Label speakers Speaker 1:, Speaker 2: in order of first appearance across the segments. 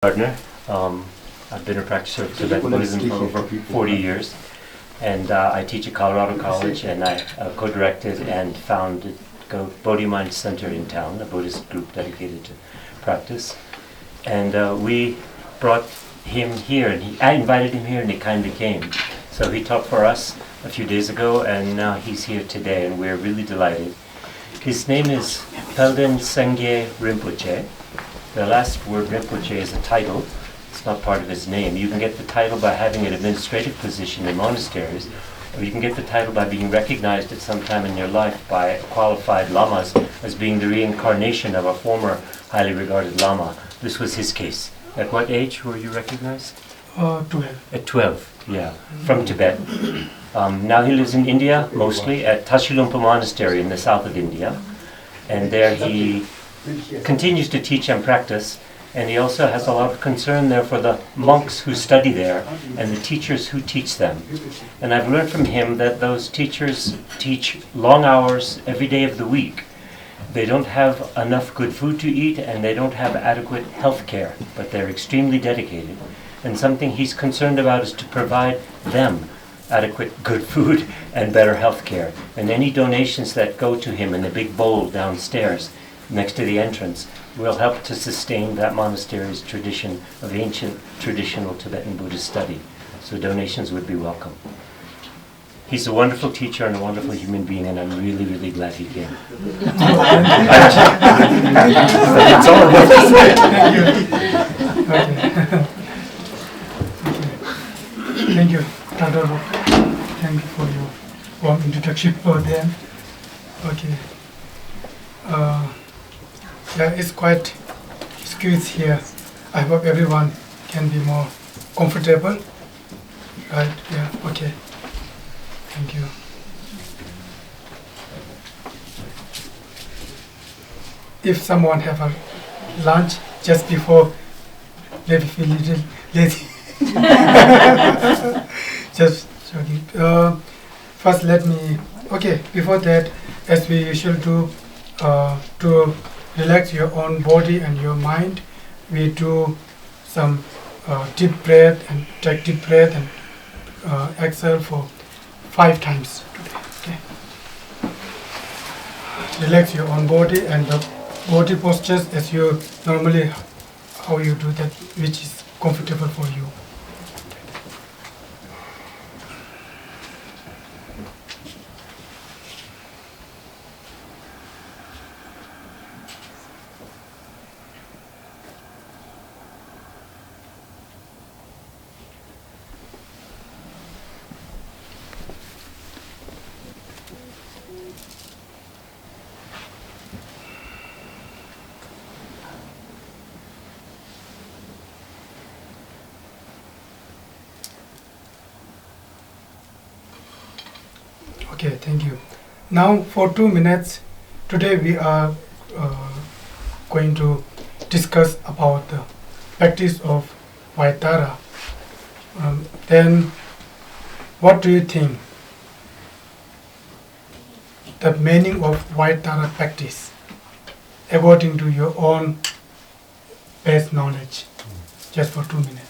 Speaker 1: Partner. I've been a practitioner of Tibetan Buddhism for over 40 years, and I teach at Colorado College, and I co-directed and founded BodhiMind Center in town, a Buddhist group dedicated to practice. And we brought him here, and I invited him here, and he kindly came. So he taught for us a few days ago, and now he's here today, and we're really delighted. His name is Palden Sengye Rinpoche. The last word Rinpoche is a title. It's not part of his name. You can get the title by having an administrative position in monasteries, or you can get the title by being recognized at some time in your life by qualified lamas as being the reincarnation of a former highly regarded lama. This was his case. At what age were you recognized?
Speaker 2: 12.
Speaker 1: At 12, yeah, from Tibet. Now he lives in India, mostly at Tashi Lhunpo Monastery in the south of India. And there he continues to teach and practice. And he also has a lot of concern there for the monks who study there and the teachers who teach them. And I've learned from him that those teachers teach long hours every day of the week. They don't have enough good food to eat, and they don't have adequate health care, but they're extremely dedicated. And something he's concerned about is to provide them adequate good food and better health care. And any donations that go to him in a big bowl downstairs next to the entrance will help to sustain that monastery's tradition of ancient traditional Tibetan Buddhist study. So donations would be welcome. He's a wonderful teacher and a wonderful human being, and I'm really, really glad he came. That's all I have to say.
Speaker 2: Thank you, Dr. Rock. Thank you for your warm introduction for them. Okay. Yeah, it's quite squeezed here. I hope everyone can be more comfortable. Right? Yeah. Okay. Thank you. If someone have a lunch just before, maybe feel a little lazy. Just joking. First, let me. Okay. Before that, as we usually do, to relax your own body and your mind, we do some deep breath and take deep breath and exhale for 5 times today. Okay. Relax your own body and the body postures as you normally how you do that, which is comfortable for you. Okay, thank you. Now for 2 minutes, today we are going to discuss about the practice of Vaitara. Then, what do you think the meaning of Vaitara practice according to your own best knowledge? Just for 2 minutes.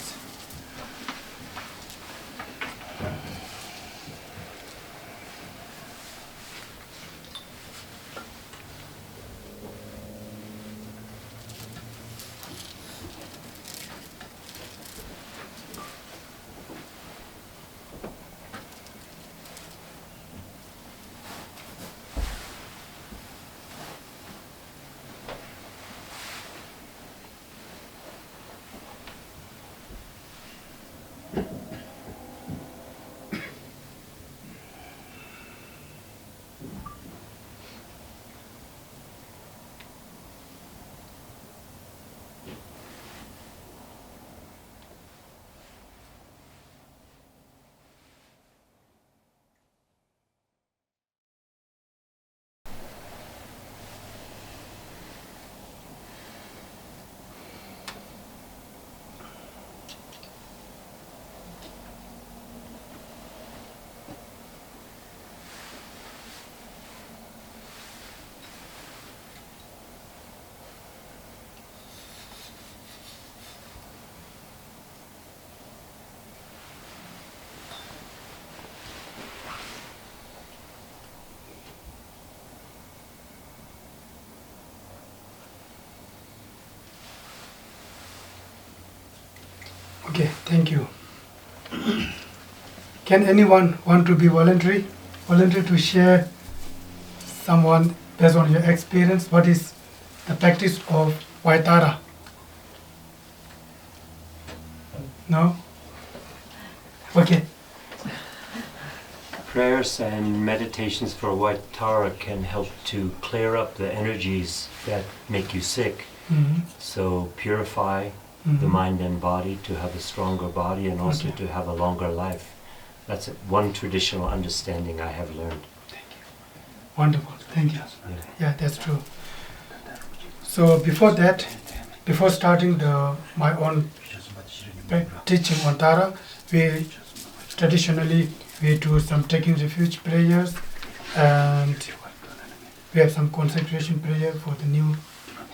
Speaker 2: Okay, thank you. Can anyone want to be voluntary to share someone based on your experience? What is the practice of Vaitara? No? Okay.
Speaker 1: Prayers and meditations for Vaitara can help to clear up the energies that make you sick. So purify the mind and body to have a stronger body and also to have a longer life. That's one traditional understanding I have learned.
Speaker 2: Thank you. Wonderful. Thank you. Yeah, that's true. So before that, before starting my own teaching on Tara, we traditionally do some taking refuge prayers, and we have some consecration prayer for the new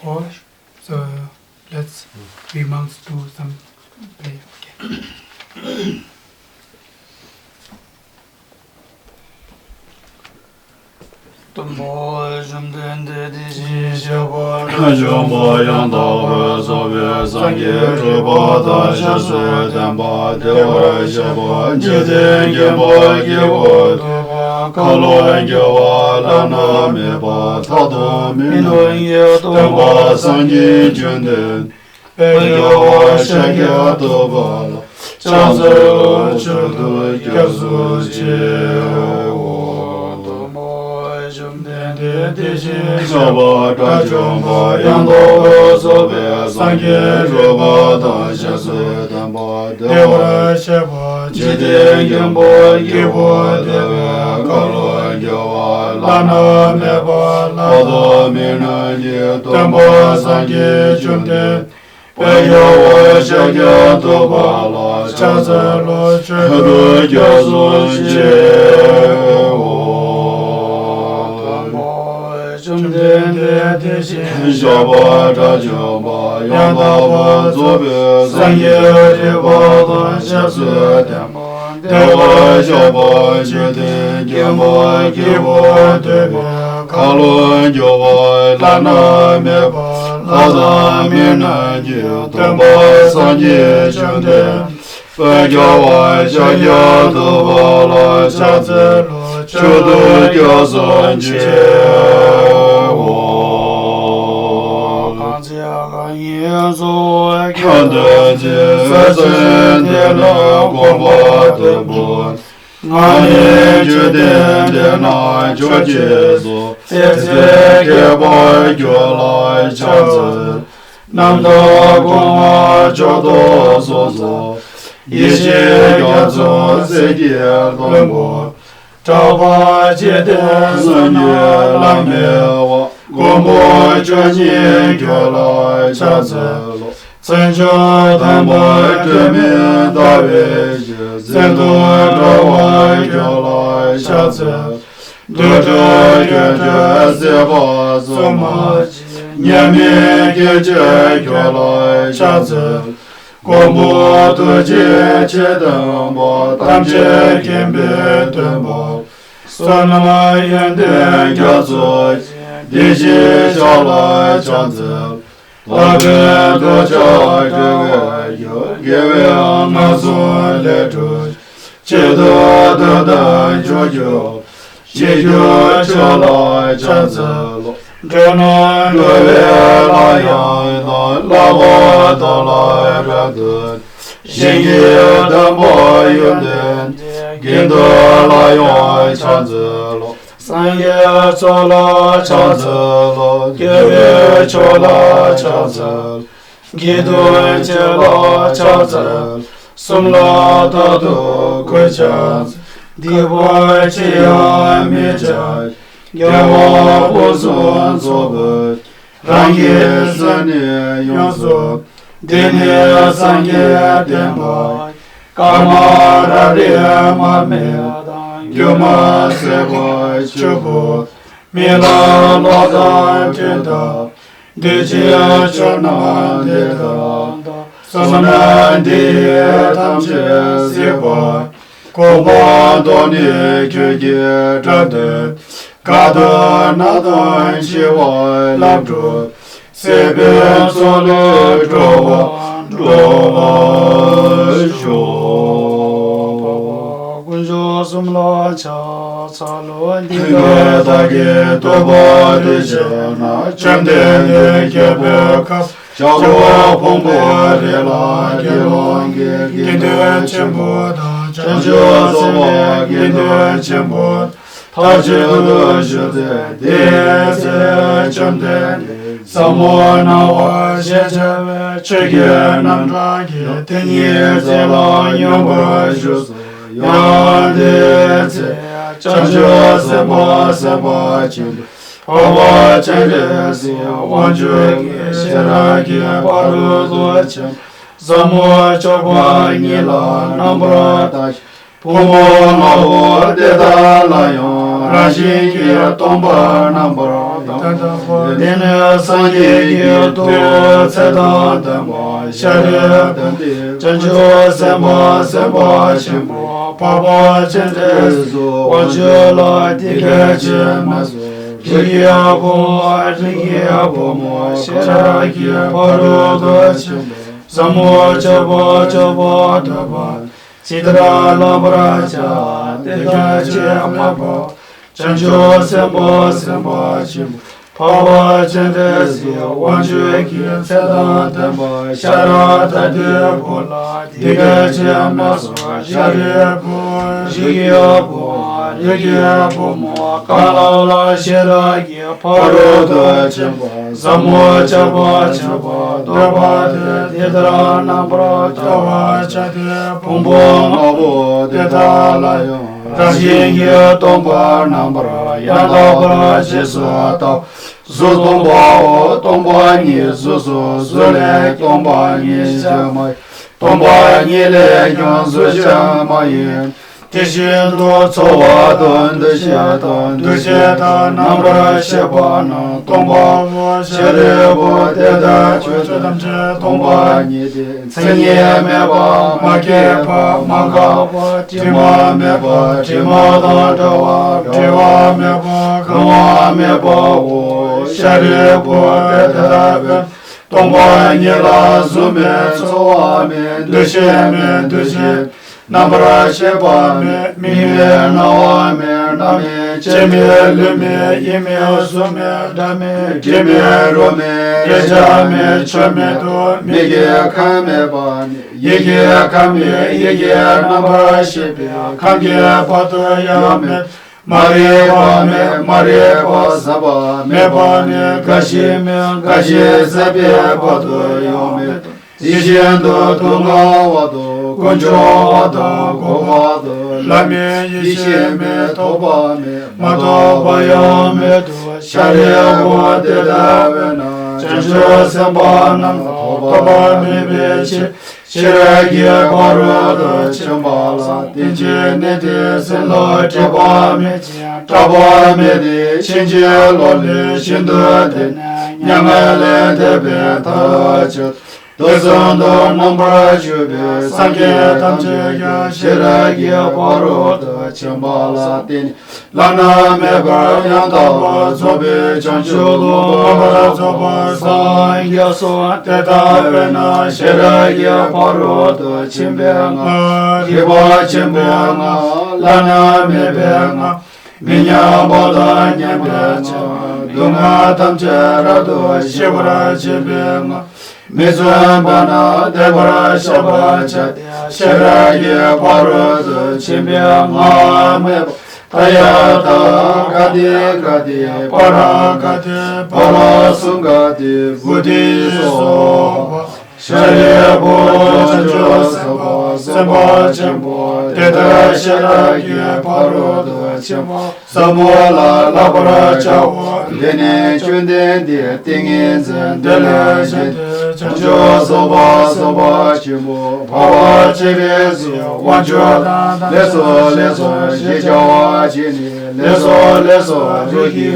Speaker 2: hall. So let's we monks do some prayer. Okay.
Speaker 3: Tumbo jumden de di shabo
Speaker 4: Jumbo yanda sobe sangye rubo da shasu tenpa dewa shabo jiden gembo gewo kalo gewa lana meba tado mino tenpa sangye junden gewa shagya doba chansu chudu gyabsu jewo Shaba Kachumba Yando Sobe Sangye Ruba Dasha Sudamba Dewa Shaba Jide Gembo Gibo Deve Kalo Gyawa Lana Meba Lada Mina Tembo Sangye Chumde Peyawa Shagya Tobala Chazalo Chedu Gyasun Chewo Shaba Jajumba Yandava Zobe Sangye Riva Shasu Temba Dewa Shaba Jide Gemba Gibo Debe Kalo Gyawa Lana Meba Lada Mina Temba Sangye Chumde Peyawa Shagya Tobala Chazelo Chudu Gyasun Chewo Kanda Sasen de la Gomba de Bon Nani Juden de na Jojezo Tete Keba Gyola Chanze Namda Goma Jodo Zozo Yishe Gyazo Segye Gombo Taba Jeden Sanye Lamewa Gombo Joji Gyola Chanze Senjo Tambo Demi Dawe Zendo Dawa Gyola Chanze Dojo Gyoja Seba Soma Nyame Gyoja Gyola Chanze Gombo Doje Chedambo Tamche Kembe Tembo Sonama Yende Gyazo Dishi Shala Chanze Abe Doja Gewe Gewe Amazo Leto Chedo Doda Jojo Chejo Chala Chanze Jono Dove Layan Lava Dala Ragun Shingi Dambo Yunden Gindo Layan Chanze Sangye Chola Chanze Gewe Chola Chanze Gido Chola Chanze Sumla Tadu Kuchanze Diwa Chiya Mijaj Gyawa Bozun Zobut Rangi Zane Yonzo Dene Sangye Demba Karma Rade Mame Gyuma Sebo Chubu Mila Lodan Tenda Dijia Chona Deda Samana Diya Tamche Seba Koba Doni Kyugye Drade Kada Nadan Shiva Labdru Sebe Sole Drova
Speaker 3: sumlo cha salo
Speaker 4: Tiga dagi toba de jana chamden de kebe kap Chagwa pongpo rela gelonge ginde chembo chanjo soba ginde chembo Tashi Lhunpo de chamden Samo nawa sheche chege namdrage tenye zela nyomba shus Yande tse chanjo seba seba chimbo Pava chende se wanju ge shera ge paru zo chim Samo choba nila nambra tash Pumo naho deda layon Rashi ge tomba nambra Dene sanje ge to tseda dhamma Shari dhamma Chancho sema sema chimbo Pava chende se wanju la dike chimazo Rigyabo mo shiragi paru gachim Samo chabo chabo taba Sidra lambraja Dega mabo Chanjo sembo sembo chim Pava chendesi Wanju ki seda damba Shara tade bola Dega maso Shariabo Rigyabo mo Kalala shiragi paru gachim Samo chabo chabo Doba Didra nambra Java chade Pumbo ngabo Deda layon Rashingi tomba nambra Yandabra jisu tau Zu tomba tomba ni zuzu Zule tomba ni jamai Tomba ni le yon zu jamai Tishin do tsowa don de shetan Du shetan nambra shebana Tomba vo sherebo deda Chutam che tomba ni de Tsenye meba makepa magapa Tima meba tima dantawa Tima meba kama meba wo Sherebo deda Tomba ni la zume tsowa men Du she Nambra sheba me, mime nawa me, nami cheme lume, yime sume, dame, kime rume, yeja me, chome do, mige kame bani, yege kame, yege nambra shebe, kame pato yame, Mariwa saba, me bani, gashi sebe pato yame, Yishendo tunga wado, kunjo wado, gowado, lame yisheme toba me, madoba yame do, shariya wade davena, chanjo semba nam toba me beche, shiragi parodo chambala, dinje nede senlo teba me de, chinje lole shindo de, nyamele debe tachot, Dozondo nambra jube, sangye tamche ya shiragi parodo chambala tini, lana meba yandaba zobe chanchulu, mambra zoba sangye so, teta vena shiragi parodo chimbenga, kiba chimbenga, lana mebenga, minya boda nyembenga, dunga tamche rado shibra chimbenga, Mizambana Devara Shabachat Shiragi Parod Chimbyanga Meb Tayata Gadi Paragati Parasungati Buddhiso Shariabo Chanjo Seba Chimbo Teta Shiragi Parod Chimbo Samola Labra Chawa Dene Chunden Di Tingin Zen Dele Chanjo Soba Chimbo Pava Chibisi Wanjo Leso Jijawa Chini Leso Rugi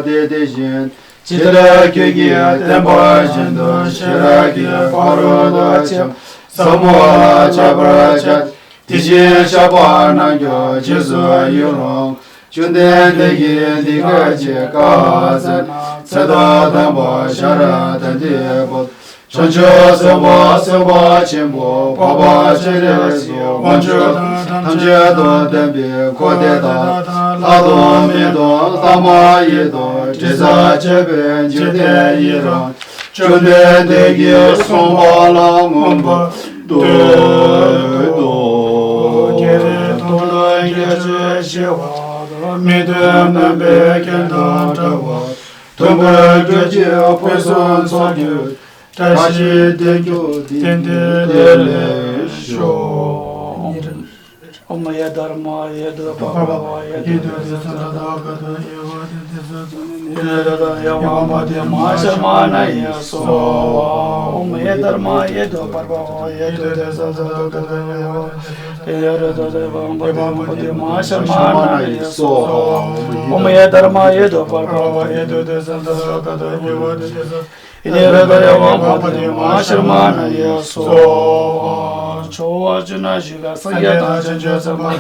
Speaker 4: Detishin Chira Kyugi Tempa Shindo Shiragi Parodo Chim Samoa Chabra Chat Tishin Shaba Nangyo Jizu Yurong Chunden Degi Diga Chika Zan Seda Tempa Shara Tandibot Chancho Seba Seba Chimbo Papa Chereso Wancho Tamche Do Dembi Kodeta Lado Mido Tama Yido Jeza Chebe Jide Yiron Chunde Degi Somba La Ngomba Do Gere Tola Yeche Shewa Midem Nambe Kendan Tawa Tumba Geje Peson Sogyu Tashi Lhunpo Show.
Speaker 3: Omaya Dharma Yeda Baba Yeda Yama Dharma Shamana Yaso Omaya Dharma Yeda Baba Yeda Dharma Shamana Yaso Omaya Dharma Yeda Baba Yeda Shamana Yaso Choa Juna Shiga Sayata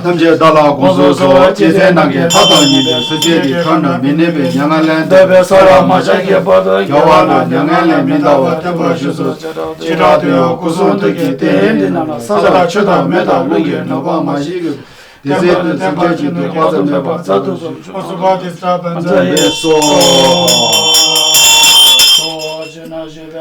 Speaker 4: Tamche Dala Guzo So Jeze Nange Tatani De Sujedi Kana Minebe Nyangalan
Speaker 3: Debe Sara Machaki Pada
Speaker 4: Yawana Nyangalan Mindawa Tempa Shuso Chiratuyo Kusuntuki Tendi Nana Sara Chuda Meta Lungi Nova Mashigu Dese Tempa Chidu Kwaza Meba Zatu
Speaker 2: Osubati Staban
Speaker 4: So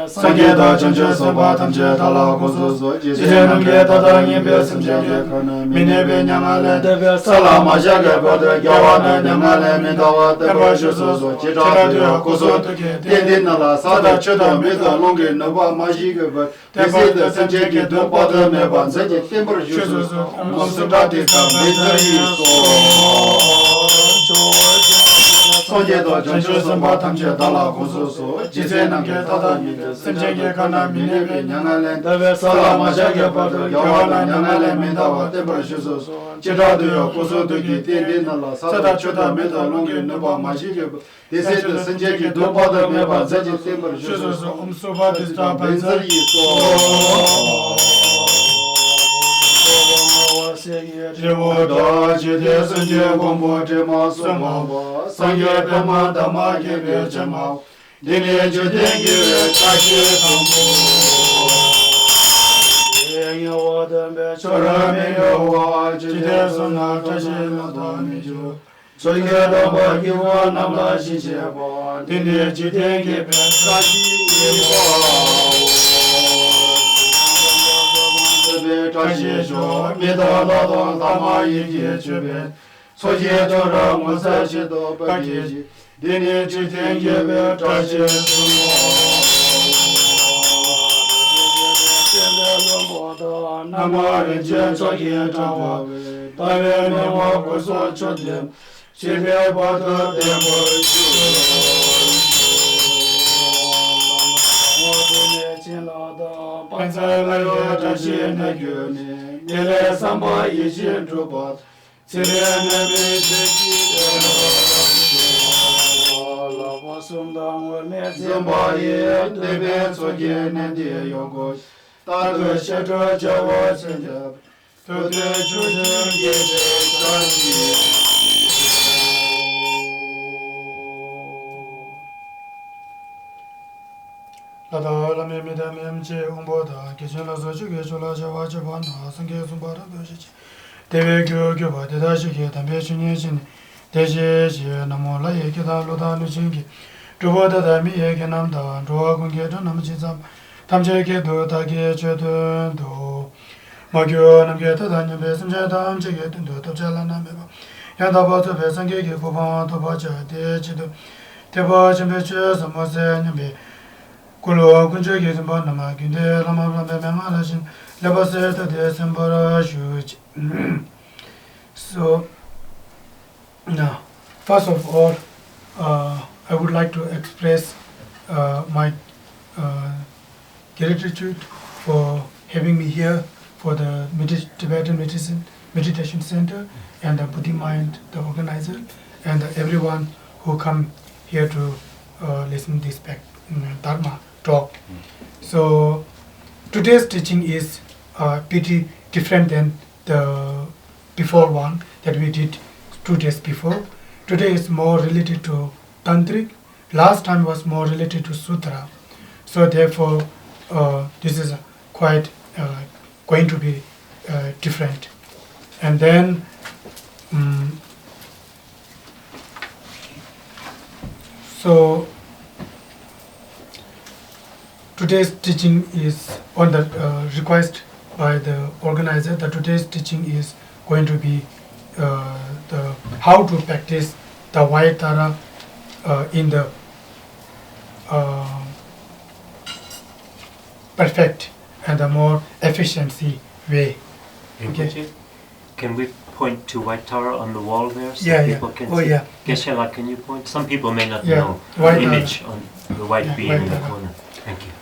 Speaker 4: Sangeda Chancho Samba Tamche Dala Guzo So Jeze Nange Tatani Be Simjege Kana Minebe Nyangalan
Speaker 3: Debe
Speaker 4: Sala Machaki Pada Yawana Nyangalan Mindawa Tempa Shuso Chiratuyo Kusuntuki Tendi Nana Sara Chuda Meta Lungi Nova Mashigu Dese de Sanjeki Do Pada Meba Zeti Tempa Shuso Osubati Sangye Do Chancho Samba Tamche Dala Guzo So Jeze Nange Tatani Be Simjege Kana Minebe Nyangalan
Speaker 3: Debe
Speaker 4: Sala Machaki Pada Yawana Nyangalan Mindawa Tempa Shuso Chiratuyo Kusuntuki Tendi Nana Sara Chuda Meta Lungi Nova Mashigu Dese de Sanjeki Do Pada Meba Zeti Tempa Shuso
Speaker 2: Umsubati Staban
Speaker 4: Jivoda Jide Sanje Gombo Jema Sumaba Sangye Pema Dama Gebe Jema Dine Judengi Tashi Lhunpo Chorame Yawa Jide Suna Tashi Lhunpo Soye Dama Giwa Namla Shisheba Dine Judengi Tashi Lhunpo Tashi Sho Mida Lado Dama Yiki Chube Soye Chora Musa Shido Bagi Dini Chitengi Be Tashi Lhunpo Nama Rinchen Soye Tawa Tawe Mewa Kuso Chodem Shibe Bata Tempo Pansalayo Tashi Nagyoni Nile Samba Yishin Drupat Sirene Mitiki Lava Sundam Wame Zimbaye Debe Tsoge Nende Yogosh Tatu Shetra Jawa Chenjab Tute Chujun Gebe Tashi
Speaker 2: Lada Lame Mida Memche Umboda Kishin Lazo Chuge Chola Jawa Japan Sangye Sumbara Byoshi Deve Gyo Gyoba Deda Shige Tambe Chunye Chin Deje Che Namo La Yeke Da Loda Luchingi Drubo Dada Mi Yeke Namda Druwa Kunge Dunam Chizam Tamche Ke Do Tage Che Dun Do Magyo Namge Tada Nyambe Simche Tam Chige Dun Do Topchala Nameba Yanda Batu Be Sangye Ke Kupan Topa Cha De Chido Teba Chimbe Che Samose Nyambe Kulo Kunche Ke Simba Nama Kinde Lama Rambe Menga Lashin Lebase Tade Simbara Shuji. So, now, first of all, I would like to express my gratitude for having me here for the Tibetan Meditation Center and the BodhiMind, the organizer, and everyone who come here to listen to this Dharma talk. So, today's teaching is pretty different than the before one that we did 2 days before. Today is more related to Tantric. Last time was more related to Sutra. So therefore, this is quite going to be different. And then so today's teaching is on the request by the organizer. That today's teaching is going to be the how to practice the White Tara in the perfect and the more efficiency way.
Speaker 1: Okay. Can we point to White Tara on the wall there so
Speaker 2: Yeah,
Speaker 1: people
Speaker 2: yeah.
Speaker 1: can
Speaker 2: Oh,
Speaker 1: see?
Speaker 2: yeah.
Speaker 1: Geshe-la, can you point? Some people may not
Speaker 2: Yeah,
Speaker 1: know
Speaker 2: White
Speaker 1: the
Speaker 2: Tara.
Speaker 1: image on the white
Speaker 2: Yeah,
Speaker 1: beam
Speaker 2: White
Speaker 1: in the
Speaker 2: Tara.
Speaker 1: corner. Thank you.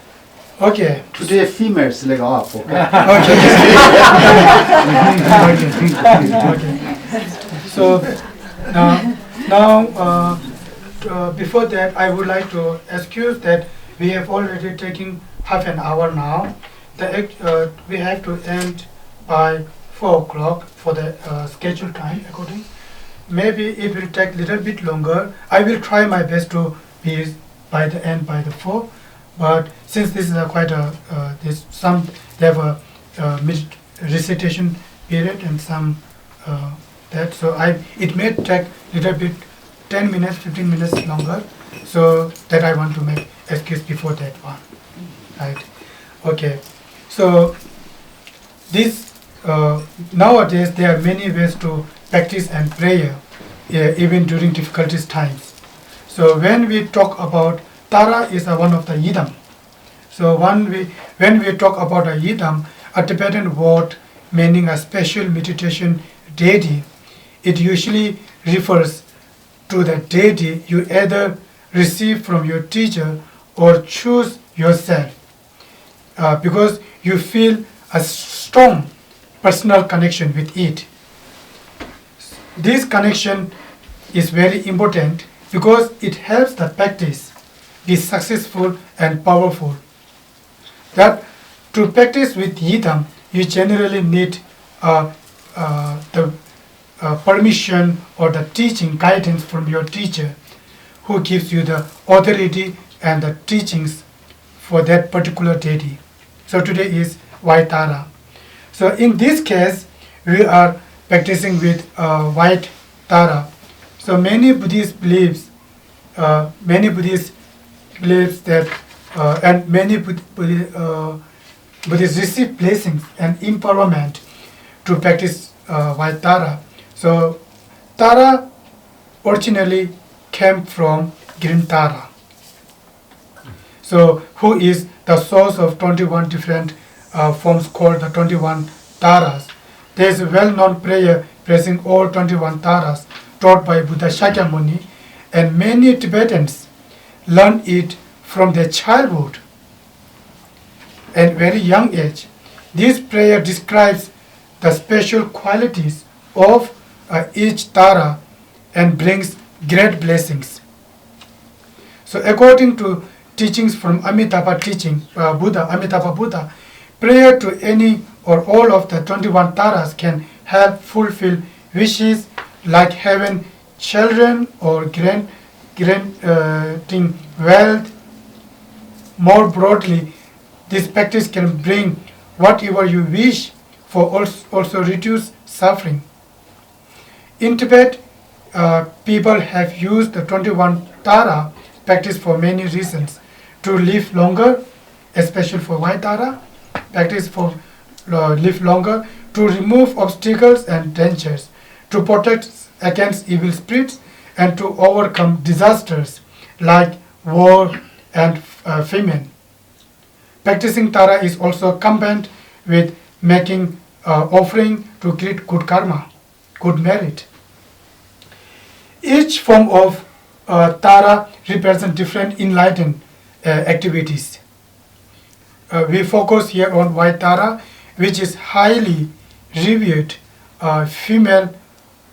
Speaker 2: Okay.
Speaker 4: Today females like up.
Speaker 2: Okay. Okay. So now before that, I would like to excuse that we have already taken half an hour now. We have to end by 4 o'clock for the scheduled time according. Maybe it will take a little bit longer. I will try my best to be by the end by the 4. But since this is quite a they have a mid recitation period and some that, so it may take little bit 10 minutes, 15 minutes longer. So that I want to make excuse before that one, right? Okay. So this nowadays there are many ways to practice and prayer, even during difficulties times. So when we talk about Tara is one of the yidam. So when we talk about a yidam, a Tibetan word meaning a special meditation deity, it usually refers to the deity you either receive from your teacher or choose yourself, because you feel a strong personal connection with it. This connection is very important because it helps the practice be successful and powerful. That to practice with yidam, you generally need the permission or the teaching guidance from your teacher, who gives you the authority and the teachings for that particular deity. So today is White Tara. So in this case, we are practicing with White Tara. So many Buddhists believes that and many Buddhists receive blessings and empowerment to practice White Tara. So Tara originally came from Green Tara, so who is the source of 21 different forms called the 21 Taras. There is a well-known prayer praising all 21 Taras taught by Buddha Shakyamuni, and many Tibetans learn it from their childhood and very young age. This prayer describes the special qualities of each Tara and brings great blessings. So according to teachings from Amitabha Buddha, prayer to any or all of the 21 Taras can help fulfill wishes like having children or granting wealth. More broadly, this practice can bring whatever you wish for, also reduce suffering. In Tibet, people have used the 21 Tara practice for many reasons: to live longer, especially for White Tara, practice for live longer, to remove obstacles and dangers, to protect against evil spirits, and to overcome disasters like war and famine. Practicing Tara is also combined with making offering to create good karma, good merit. Each form of Tara represents different enlightened activities. We focus here on White Tara, which is highly revered female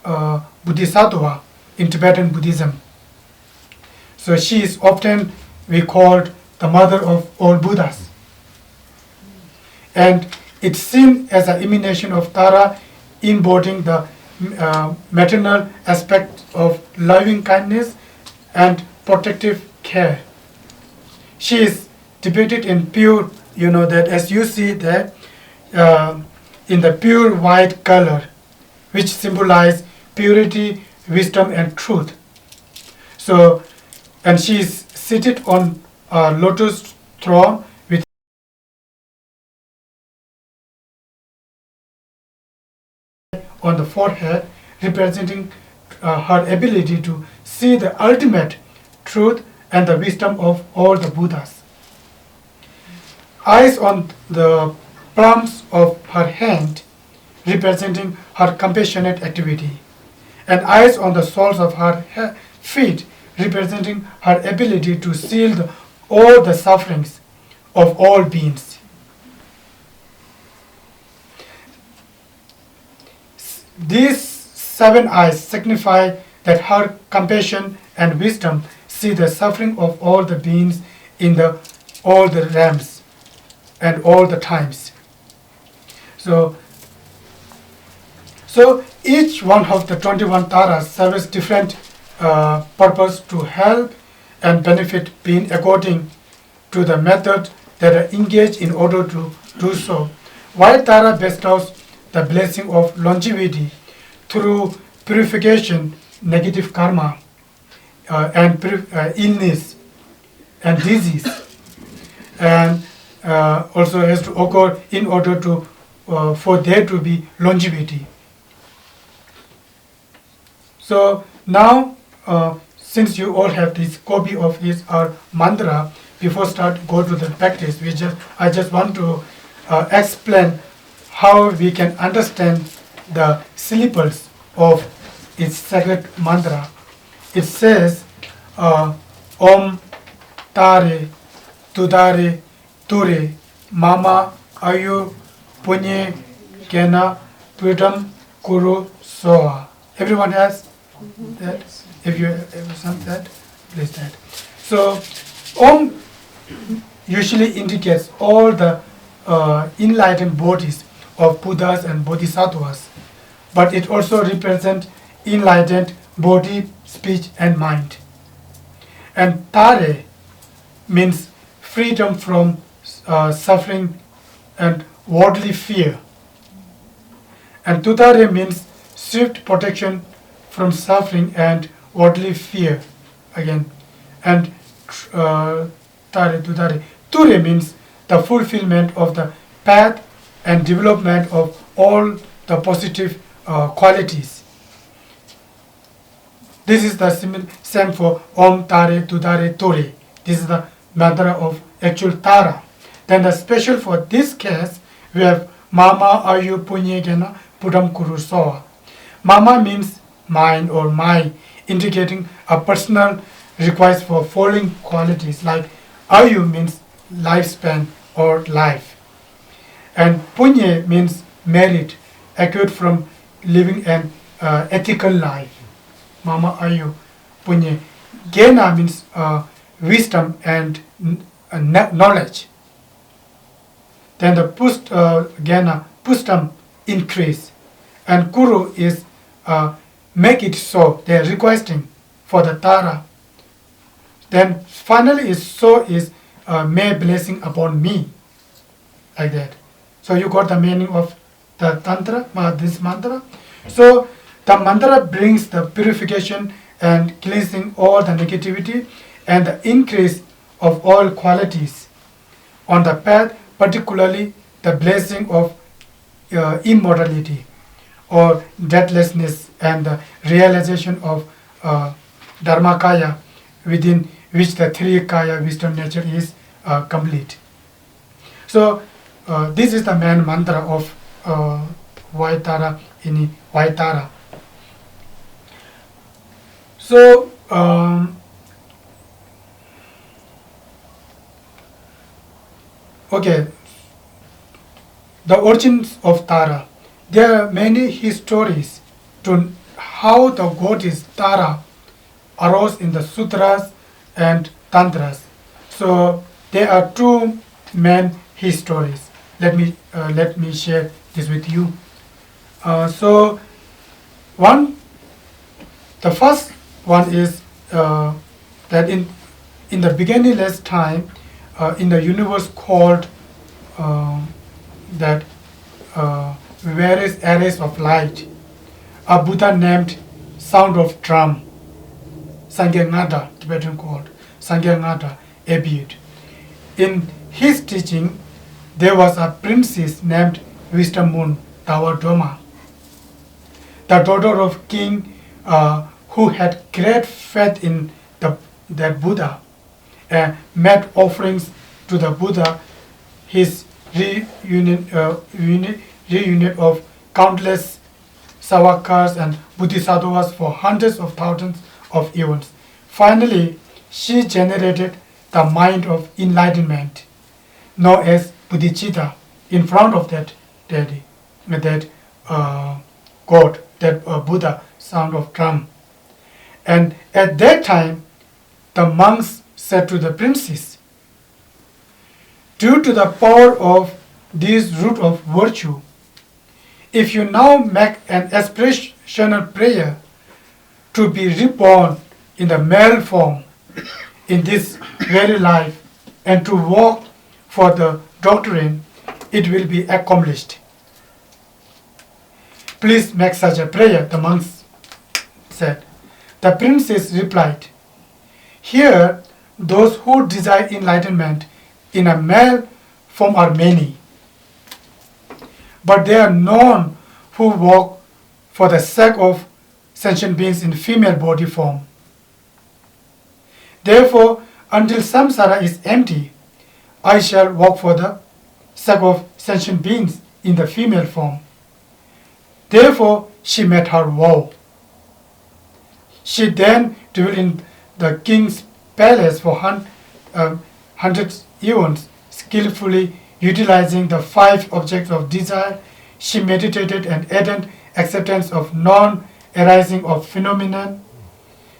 Speaker 2: Bodhisattva in Tibetan Buddhism. So she is often called the mother of all Buddhas. And it's seen as an emanation of Tara, embodying the maternal aspect of loving kindness and protective care. She is depicted in pure you know that as you see that in the pure white color, which symbolize purity, wisdom, and truth. So, and she is seated on a lotus throne with on the forehead, representing her ability to see the ultimate truth and the wisdom of all the Buddhas. Eyes on the palms of her hand, representing her compassionate activity, and eyes on the soles of her feet, representing her ability to seal all the sufferings of all beings. These 7 eyes signify that her compassion and wisdom see the suffering of all the beings in all the realms and all the times. So each one of the 21 taras serves different purpose to help and benefit being according to the method that are engaged in order to do so. White Tara bestows the blessing of longevity through purification, negative karma, and illness and disease, and also has to occur in order to for there to be longevity. So now, since you all have this copy of his our mantra, before go to the practice, I just want to explain how we can understand the syllables of its sacred mantra. It says, Om Tare Tudare Ture Mama Ayu Punye Kena Pudam Kuru Soa. Everyone has that? If you ever sung that, please that. So, Om usually indicates all the enlightened bodies of Buddhas and Bodhisattvas, but it also represents enlightened body, speech, and mind. And Tare means freedom from suffering and worldly fear. And Tudare means swift protection from suffering and worldly fear again. And Tudare. Ture means the fulfillment of the path and development of all the positive qualities. This is the same for Om Tare Tudare Ture. This is the mantra of actual Tara. Then the special for this case, we have Mama Ayu Punye Gena Pudam Kuru Soa. Mama means mine or my, indicating a personal request for following qualities like Ayu means lifespan or life. And Punye means merit, acquired from living an ethical life. Mama Ayu Punye. Gena means wisdom and knowledge. Then the Gena, Pustam, increase. And Kuru is make it so. They are requesting for the Tara. Then finally is so is may blessing upon me. Like that. So you got the meaning of the Tantra, this mantra. So the mantra brings the purification and cleansing all the negativity and the increase of all qualities on the path, particularly the blessing of immortality or deathlessness and the realization of Dharmakaya, within which the 3 Kaya wisdom nature is complete. So this is the main mantra of Vaitara in Vaitara. So okay, the origins of Tara. There are many histories to how the goddess Tara arose in the sutras and tantras. So there are 2 main histories. Let me share this with you. So the first one is that in the beginningless time, in the universe called that various arrays of light. A Buddha named Sound of Drum, Sengye Rinpoche, Tibetan called Sengye Rinpoche, appeared. In his teaching, there was a princess named Wisdom Moon Tawadoma, the daughter of king who had great faith in that Buddha, and made offerings to the Buddha. His reunion of countless savakas and bodhisattvas for hundreds of thousands of eons. Finally, she generated the mind of enlightenment, known as bodhicitta, in front of that deity, that God, that Buddha, sound of drum. And at that time, the monks said to the princess, due to the power of this root of virtue, if you now make an aspirational prayer to be reborn in the male form in this very life and to walk for the doctrine, it will be accomplished. Please make such a prayer, the monks said. The princess replied, here, those who desire enlightenment in a male form are many, but there are none who walk for the sake of sentient beings in female body form. Therefore, until samsara is empty, I shall walk for the sake of sentient beings in the female form. Therefore, she made her vow. She then dwelt in the king's palace for hundreds eons, skillfully utilizing the 5 objects of desire. She meditated and attained acceptance of non-arising of phenomenon.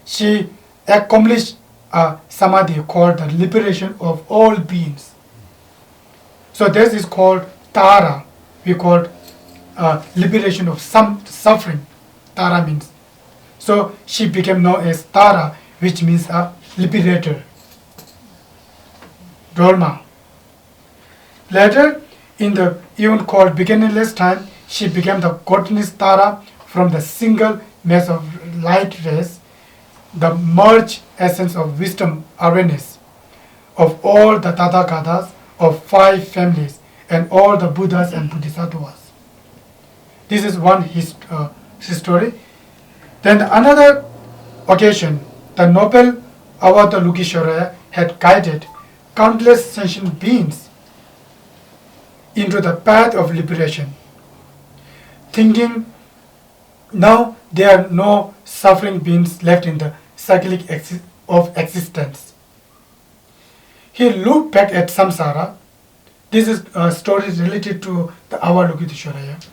Speaker 2: She accomplished a samadhi called the liberation of all beings. So this is called Tara. We call liberation of some suffering. Tara means. So she became known as Tara, which means a liberator. Dharma. Later, in the eon called beginningless time, she became the goddess Tara from the single mass of light rays, the merged essence of wisdom awareness of all the Tathagatas of 5 families and all the Buddhas and Bodhisattvas. This is one story. Then another occasion, the noble Avalokiteshvara had guided countless sentient beings into the path of liberation, thinking now there are no suffering beings left in the cyclic of existence. He looked back at samsara. This is a story related to the Avalokiteshvara.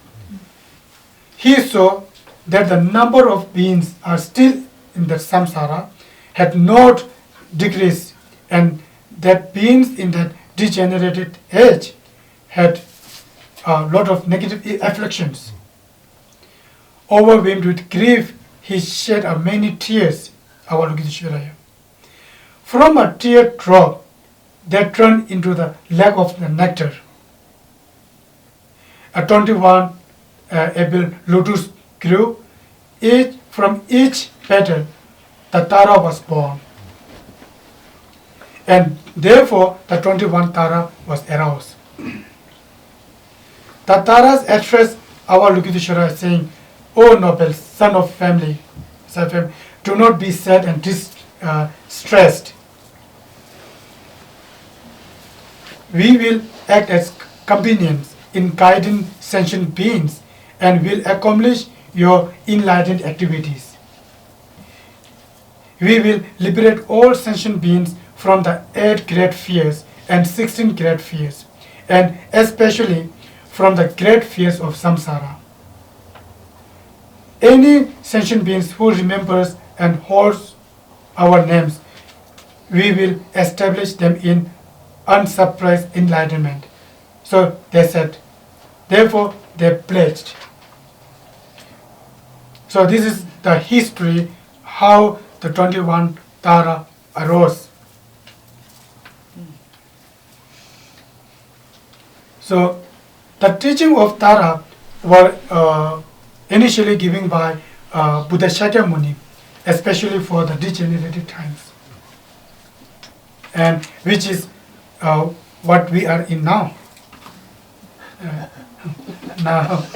Speaker 2: He saw that the number of beings are still in the samsara had not decreased, and that beings in that degenerated age had a lot of negative afflictions. Overwhelmed with grief, he shed many tears, Avalokiteshvara. From a tear drop that turned into the lake of the nectar. A 21 able lotus grew. From each petal, the Tara was born. And therefore, the 21 Tara was aroused. The Taras addressed Avalokiteshvara saying, O noble son of family, do not be sad and distressed. We will act as companions in guiding sentient beings and will accomplish your enlightened activities. We will liberate all sentient beings from the 8 great fears and 16 great fears, and especially from the great fears of samsara. Any sentient beings who remembers and holds our names, we will establish them in unsurprised enlightenment. So they said, therefore they pledged. So this is the history how the 21 Tara arose. So the teaching of Tara were initially given by Buddha Shakyamuni, especially for the degenerative times, and which is what we are in now. Now,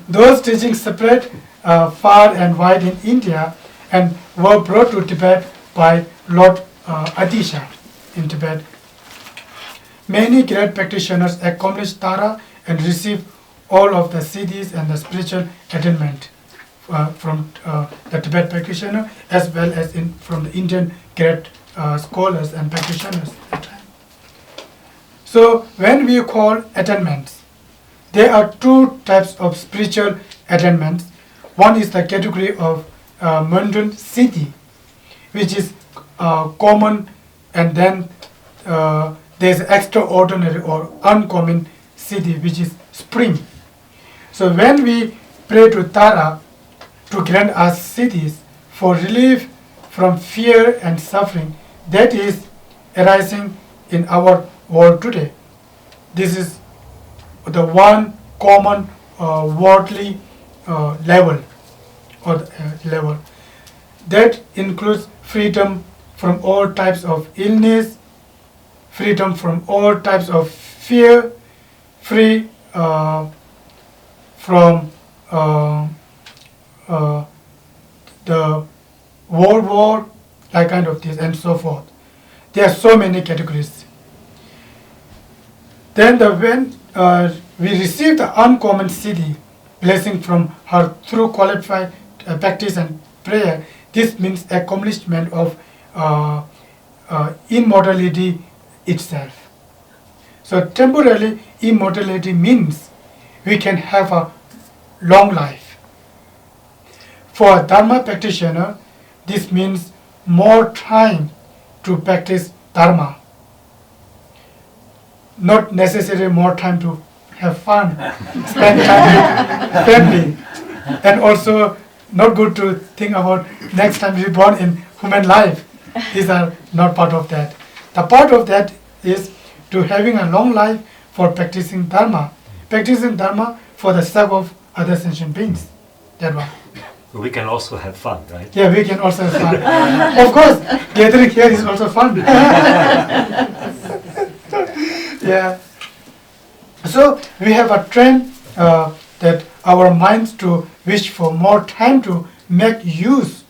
Speaker 2: those teachings spread far and wide in India and were brought to Tibet by Lord Adisha in Tibet. Many great practitioners accomplished Tara and received all of the siddhis and the spiritual attainment from the Tibet practitioner, as well as from the Indian great scholars and practitioners at the time. So when we call attainments, there are two types of spiritual attainments. One is the category of mundane siddhi, which is common, and then there's extraordinary or uncommon siddhi, which is spring. So when we pray to Tara to grant us siddhis for relief from fear and suffering that is arising in our world today, this is the one common worldly level that includes freedom from all types of illness, freedom from all types of fear, free from the world war, like kind of this, and so forth. There are so many categories. Then when we receive the uncommon siddhi, blessing from her through qualified practice and prayer, this means accomplishment of immortality itself. So temporarily immortality means we can have a long life. For a Dharma practitioner, this means more time to practice Dharma. Not necessarily more time to have fun, spend time with family, and also not good to think about next time we're born in human life. These are not part of that. The part of that is to having a long life for practicing Dharma for the sake of other sentient beings. That one.
Speaker 1: We can also have fun, right?
Speaker 2: Yeah, we can also have fun. Of course, gathering here is also fun. Yeah. So we have a trend that our minds to wish for more time to make use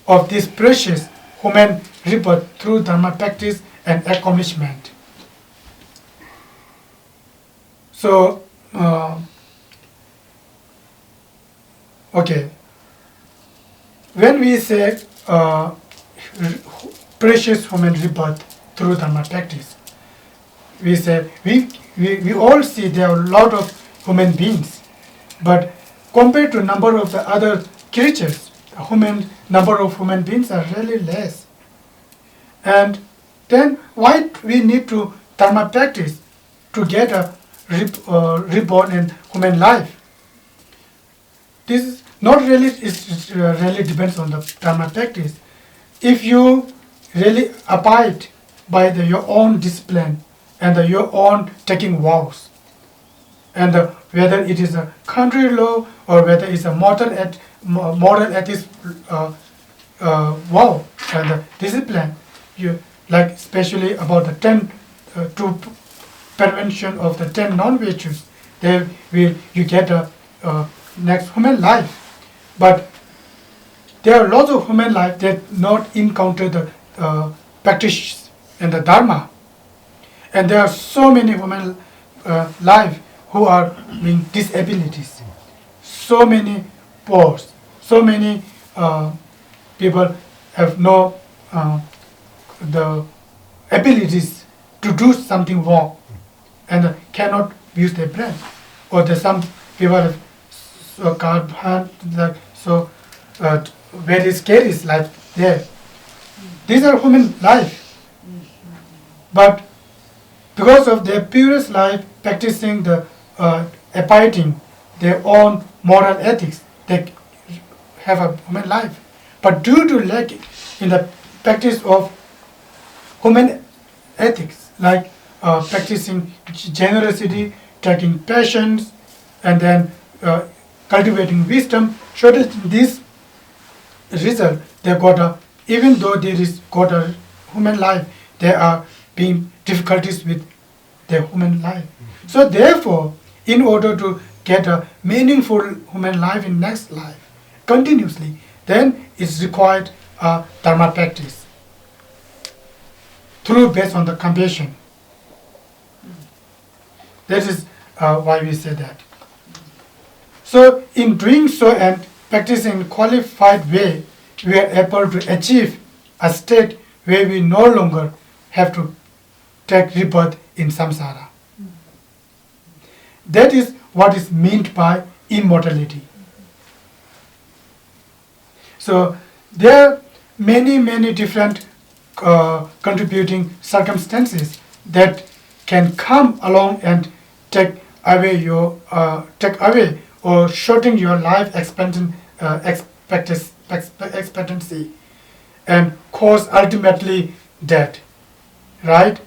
Speaker 2: of this precious human rebirth through Dharma practice and accomplishment. So, okay. When we say precious human rebirth through Dharma practice, we say we all see there are a lot of human beings, but compared to number of the other creatures, number of human beings are really less. And then why we need to Dharma practice to get a reborn in human life? This is not really, it really depends on the Dharma practice. If you really abide by your own discipline and your own taking vows, and whether it is a country law or whether it's a moral ethics vow and discipline, you like especially about the 10 to prevention of the 10 non-virtues, there you get a next human life. But there are lots of human life that not encounter the practice and the Dharma. And there are so many human life who are being disabilities. So many poor, so many people have no the abilities to do something wrong and cannot use their brain. Or there's some people have so very scary life there. These are human life. But because of their purest life, practicing the abiding their own moral ethics, they have a human life. But due to lack in the practice of human ethics, like practicing generosity, taking patience, and then cultivating wisdom. So that this result, they got a, even though there is got a human life, there are being difficulties with their human life. So therefore, in order to get a meaningful human life in next life continuously, then it's required a dharma practice through based on the compassion. That is why we say that. So in doing so and practicing in qualified way, we are able to achieve a state where we no longer have to take rebirth in samsara. That is what is meant by immortality. So there are many different contributing circumstances that can come along and take away or shorten your life expectancy and cause ultimately death. Right?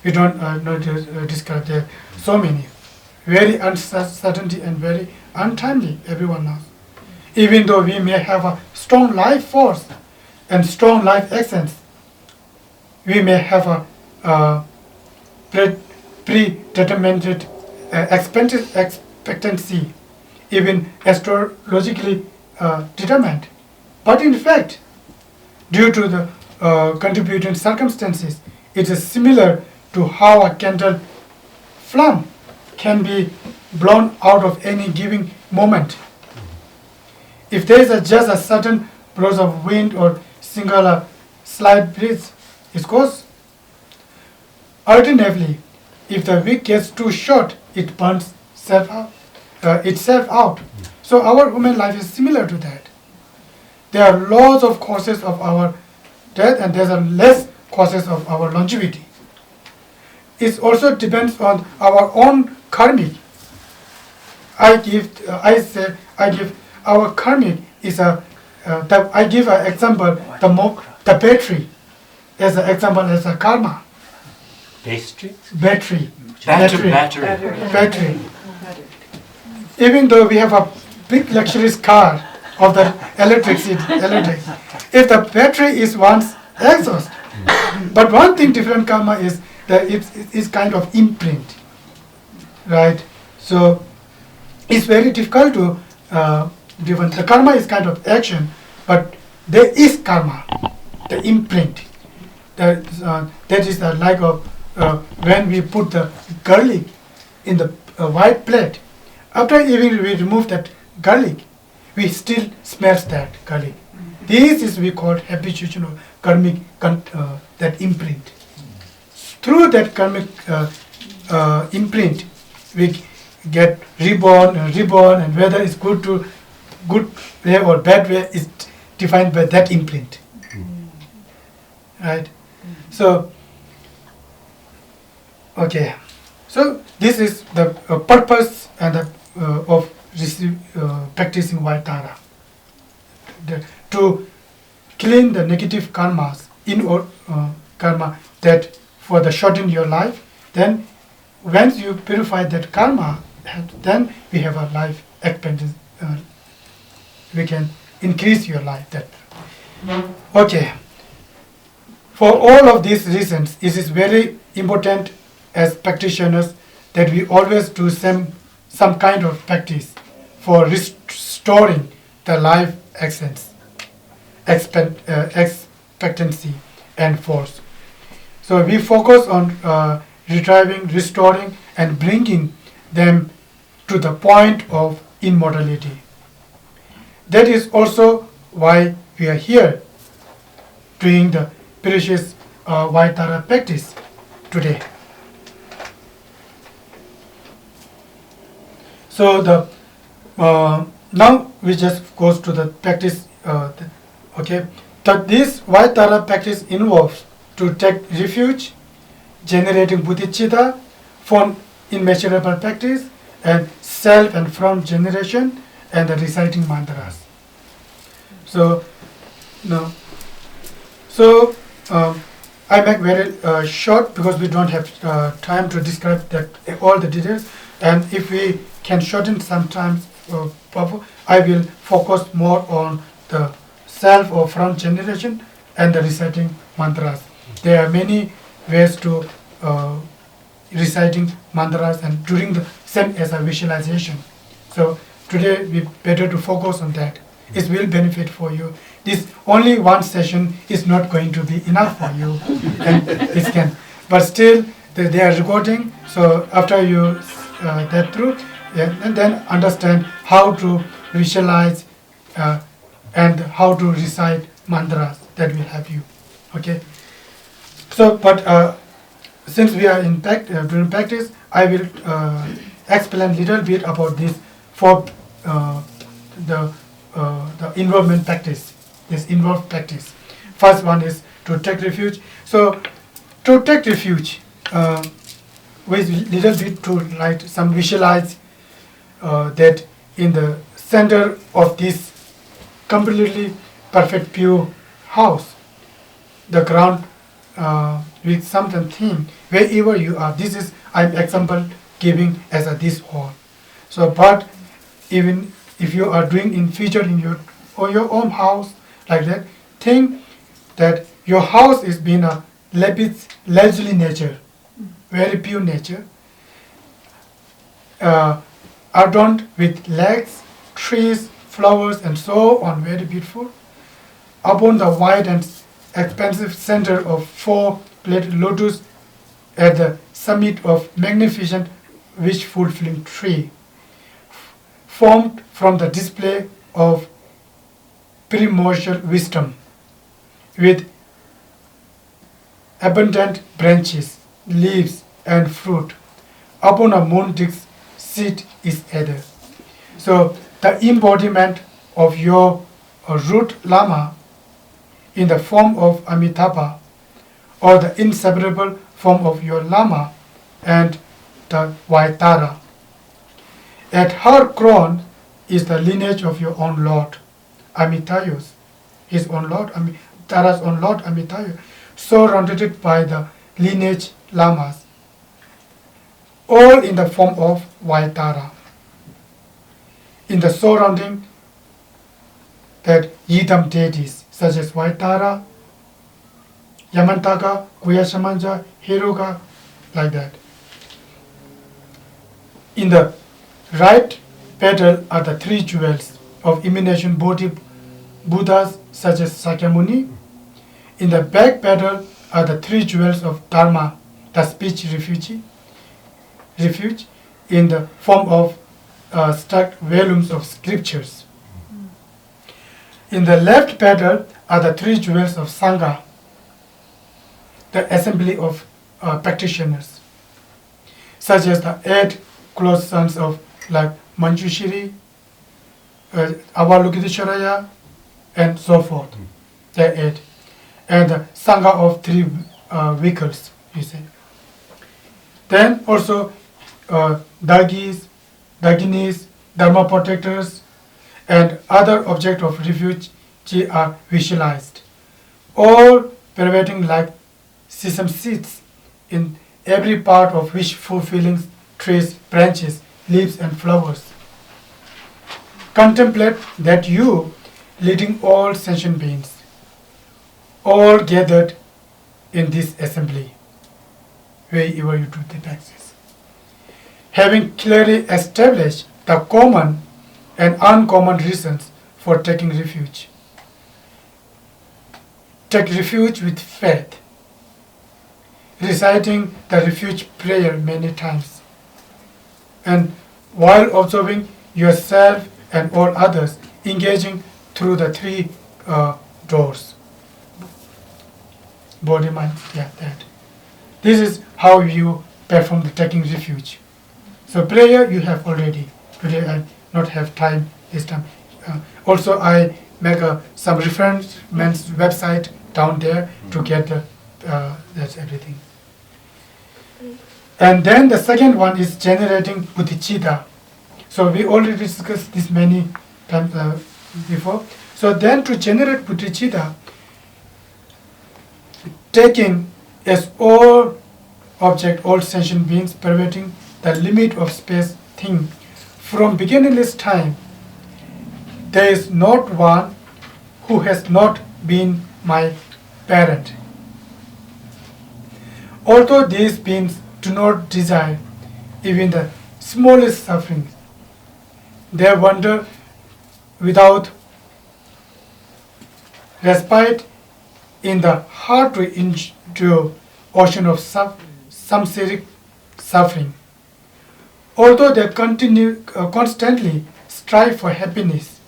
Speaker 2: We don't describe there. So many. Very uncertainty and very untimely, everyone knows. Even though we may have a strong life force and strong life essence, we may have a predetermined expectancy, even astrologically determined. But in fact, due to the contributing circumstances, it is similar to how a candle flame can be blown out of any given moment. If there is just a certain breath of wind or single slight breeze, it goes. Alternatively, if the wick gets too short, it burns itself out. So our human life is similar to that. There are lots of causes of our death and there are less causes of our longevity. It also depends on our own karmic. I give our karmic is I give an example, the battery as an example as a karma. Battery. Even though we have a big luxurious car of the electric, if the battery is once exhaust, but one thing different karma is that it's kind of imprint, right? So it's very difficult to different. The karma is kind of action, but there is karma, the imprint. That is the like of when we put the garlic in the white plate. After even we remove that garlic, we still smell that garlic. This is we call habituation of karmic that imprint. Through that karmic imprint, we get reborn, and whether it's good way or bad way is defined by that imprint. Right? So, okay. So this is the purpose and of practicing Vaitara. To clean the negative karmas karma that for the shorten your life. Then once you purify that karma, then we have a life expectancy. We can increase your life. Okay. For all of these reasons, it is very important as practitioners that we always do some kind of practice for restoring the life essence, expectancy, and force. So we focus on retrieving, restoring, and bringing them to the point of immortality. That is also why we are here doing the precious Vaitara practice today. So the now we just goes to the practice. Okay, that this Vaitara practice involves to take refuge, generating bodhicitta, from immeasurable practice, and self and from generation, and the reciting mantras. So now, so I make very short because we don't have time to describe that all the details. And if we can shorten sometimes, I will focus more on the self or from generation and the reciting mantras. There are many ways to reciting mantras and during the same as a visualization. So today we better to focus on that. It will benefit for you. This only one session is not going to be enough for you, and it can. But still, they are recording. So after you that through, and then understand how to visualize and how to recite mantras. That will help you. Okay. So, but since we are in during practice, I will explain a little bit about this for the involvement practice. This involved practice. First one is to take refuge. So, to take refuge, with little bit to write some visualize that in the center of this completely perfect pure house, the ground with something theme wherever you are. This is I'm example giving as a this hall. So, but even if you are doing in future in your own house like that, think that your house is being a largely nature, very pure nature, adorned with lakes, trees, flowers, and so on, very beautiful. Upon the wide and expansive center of 4-plate lotus at the summit of magnificent wish-fulfilling tree, formed from the display of primordial wisdom, with abundant branches, leaves, and fruit. Upon a moon disk seat is added. So the embodiment of your root Lama in the form of Amitabha, or the inseparable form of your Lama and the Vaitara. At her crown is the lineage of your own Lord, Amitayus, his own Lord, Tara's own Lord, Amitayu, surrounded by the lineage Lamas, all in the form of Vaitara. In the surrounding that Yidam deities, such as Vaitara, Yamantaka, Guyashamanja, Hiruga, like that. In the right petal are the 3 jewels of emanation Bodhi Buddhas, such as Sakyamuni. In the back petal are the 3 jewels of Dharma, the speech refuge, in the form of stacked volumes of scriptures. In the left petal are the 3 jewels of Sangha, the assembly of practitioners, such as the 8 close sons of like Manjushri, Avalokiteshwaraya, and so forth. The 8. And the Sangha of 3 vehicles, you say. Then also Dagis, Daginis, Dharma protectors, and other objects of refuge are visualized, all pervading like sesame seeds in every part of which fulfilling trees, branches, leaves, and flowers. Contemplate that you, leading all sentient beings, all gathered in this assembly, wherever you do the practice, having clearly established the common and uncommon reasons for taking refuge. Take refuge with faith, reciting the refuge prayer many times, and while observing yourself and all others, engaging through the 3 doors. Body, mind, yeah, that. This is how you perform the taking refuge. So prayer you have already. Today I not have time this time. Also I make some reference website down there to get that's everything. And then the second one is generating bodhicitta. So we already discussed this many times before. So then to generate bodhicitta, taking as all object, all sentient beings perverting the limit of space thing. From beginningless time, there is not one who has not been my parent. Although these beings do not desire even the smallest suffering, they wander without respite in the hard to endure ocean of samsaric suffering. Although they constantly strive for happiness,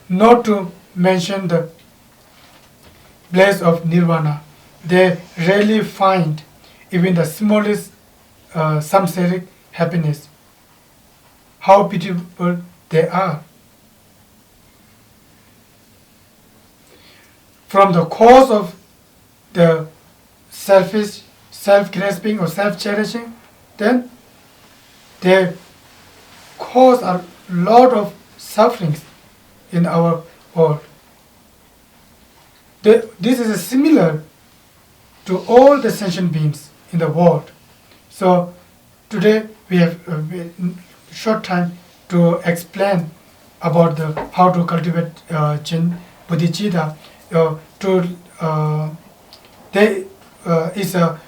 Speaker 2: not to mention the bliss of nirvana, they rarely find even the smallest samsaric happiness. How beautiful they are. From the cause of the selfish, self-grasping or self-cherishing, then they cause a lot of sufferings in our world. This is similar to all the sentient beings in the world. So today we have a short time to explain about how to cultivate bodhicitta. There is a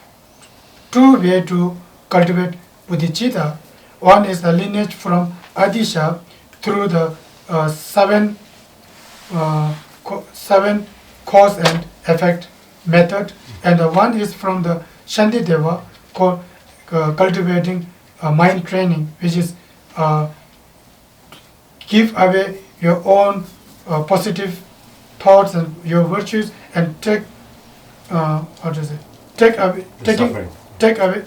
Speaker 2: two way to cultivate bodhicitta. One is the lineage from Adisha through the seven cause and effect method, and the one is from the Shantideva called cultivating mind training, which is give away your own positive thoughts and your virtues and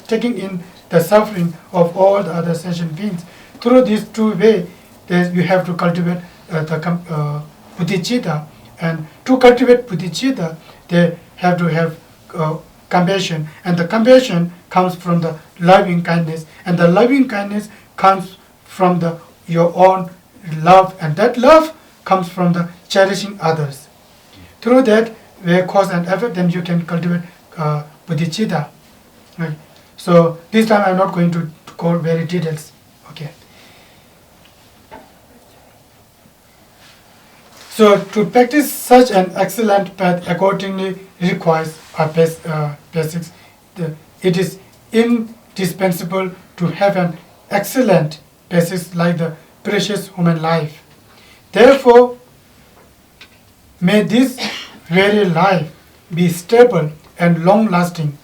Speaker 2: taking in the suffering of all the other sentient beings. Through these two ways, you have to cultivate the bodhicitta, and to cultivate bodhicitta, they have to have compassion, and the compassion comes from the loving kindness, and the loving kindness comes from your own love, and that love comes from the cherishing others. Through that, where cause and effect, then you can cultivate bodhicitta. Right? So this time I'm not going to go very details. Okay. So to practice such an excellent path accordingly requires basics. It is indispensable to have an excellent basis like the precious human life. Therefore, may this very life be stable and long-lasting,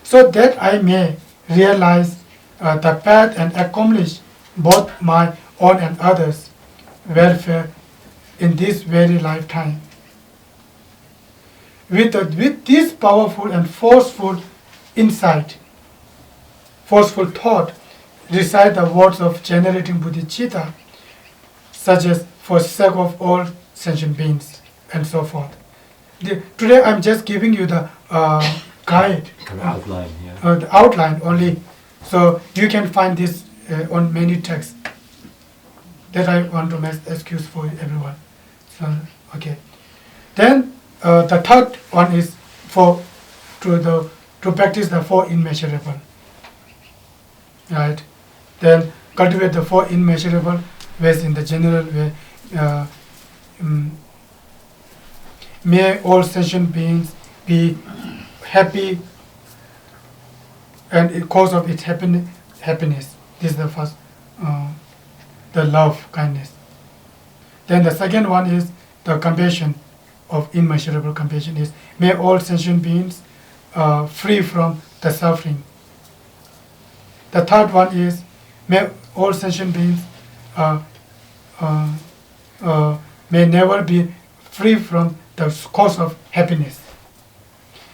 Speaker 2: so that I may realize the path and accomplish both my own and others' welfare in this very lifetime. With this powerful and forceful insight, forceful thought, recite the words of generating bodhicitta, such as for sake of all sentient beings, and so forth. Today I'm just giving you the guide,
Speaker 1: outline,
Speaker 2: the outline only, so you can find this on many texts. That I want to make excuse for everyone. So, okay. Then the third one is to practice the four immeasurable. Right. Then cultivate the four immeasurable ways in the general way. May all sentient beings be happy, and the cause of its happiness. This is the first, the love, kindness. Then the second one is the compassion, of immeasurable compassion, is may all sentient beings free from the suffering. The third one is may all sentient beings may never be free from the cause of happiness.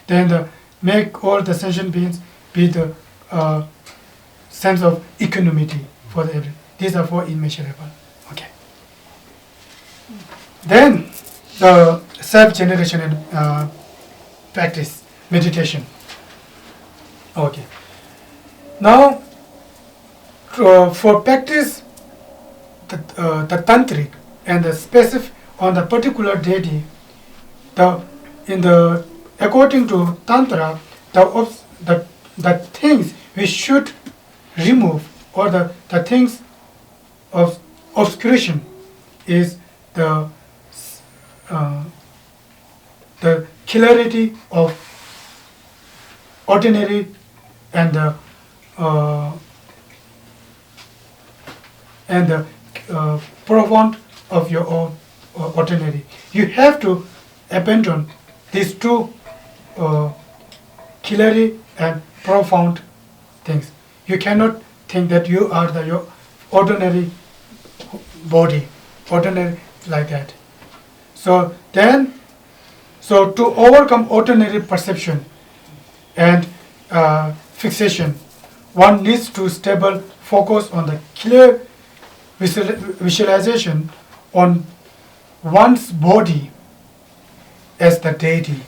Speaker 2: Then make all the sentient beings be the sense of equanimity for the every. These are four immeasurable. Okay. Then the self-generation and practice, meditation. Okay. Now, for practice the tantric and the specific on the particular deity, according to Tantra, the things we should remove, or the things of obscuration, is the clarity of ordinary and the profound of your own ordinary. You have to abandon these two clarity and profound things. You cannot think that you are your ordinary body, ordinary like that. So to overcome ordinary perception and fixation, one needs to stable focus on the clear visualization on one's body as the deity.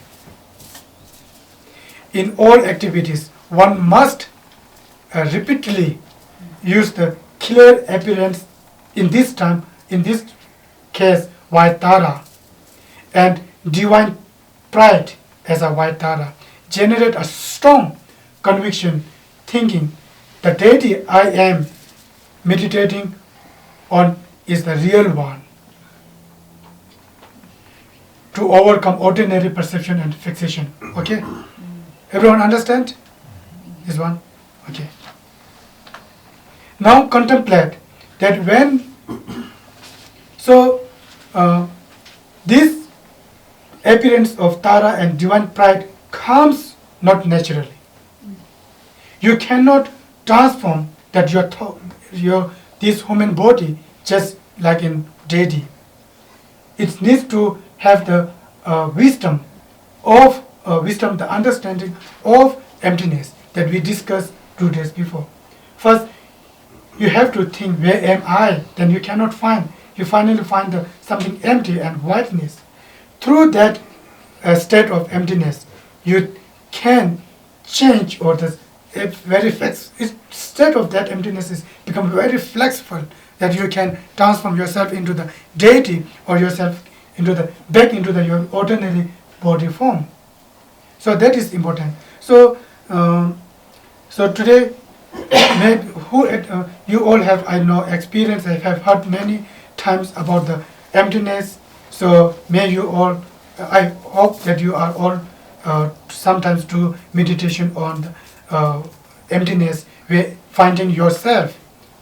Speaker 2: In all activities, one must repeatedly use the clear appearance, in this case white Tara, and divine pride as a white Tara, generate a strong conviction, thinking the deity I am meditating on is the real one. To overcome ordinary perception and fixation. Okay? Everyone understand this one? Okay. Now contemplate that when this appearance of Tara and divine pride comes not naturally. You cannot transform that this human body just like in deity. It needs to have the wisdom, the understanding of emptiness that we discussed 2 days before. First, you have to think, where am I? Then you cannot find. You finally find something empty and whiteness. Through that state of emptiness, you can change, or the state of that emptiness is become very flexible, that you can transform yourself into the deity, or yourself back into your ordinary body form. So that is important. So today, you all have, I know, experience. I have heard many times about the emptiness. So may you all, I hope that you are all sometimes do meditation on the emptiness, finding yourself,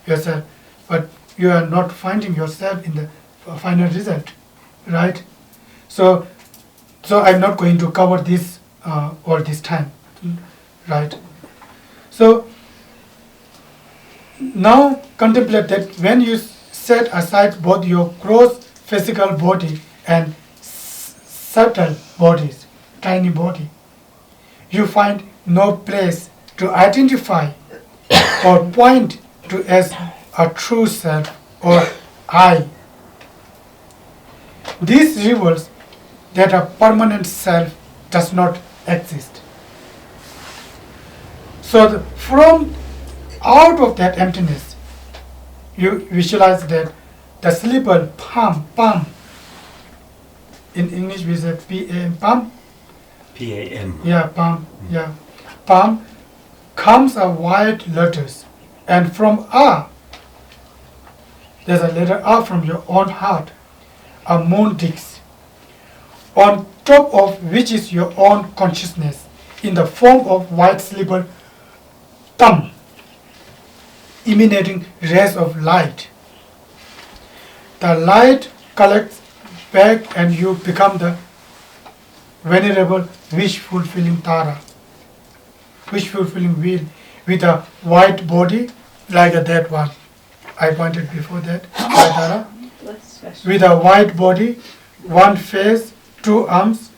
Speaker 2: but you are not finding yourself in the final result, right? So I'm not going to cover this all this time, right? So now contemplate that when you set aside both your gross physical body and subtle bodies, tiny body, you find no place to identify or point to as a true self or I. This reveals that a permanent self does not exist. So from out of that emptiness, you visualize that the cerebral palm, in English we say P-A-M, palm?
Speaker 1: P-A-M.
Speaker 2: Yeah, palm, yeah. Palm comes a white letters, and from A, there's a letter A from your own heart, a moon digs, on top of which is your own consciousness in the form of white cerebral thumb, emanating rays of light. The light collects back and you become the venerable wish-fulfilling Tara, wish-fulfilling wheel with a white body like that one. I pointed before that, Tara. With a white body, one face, 2 arms,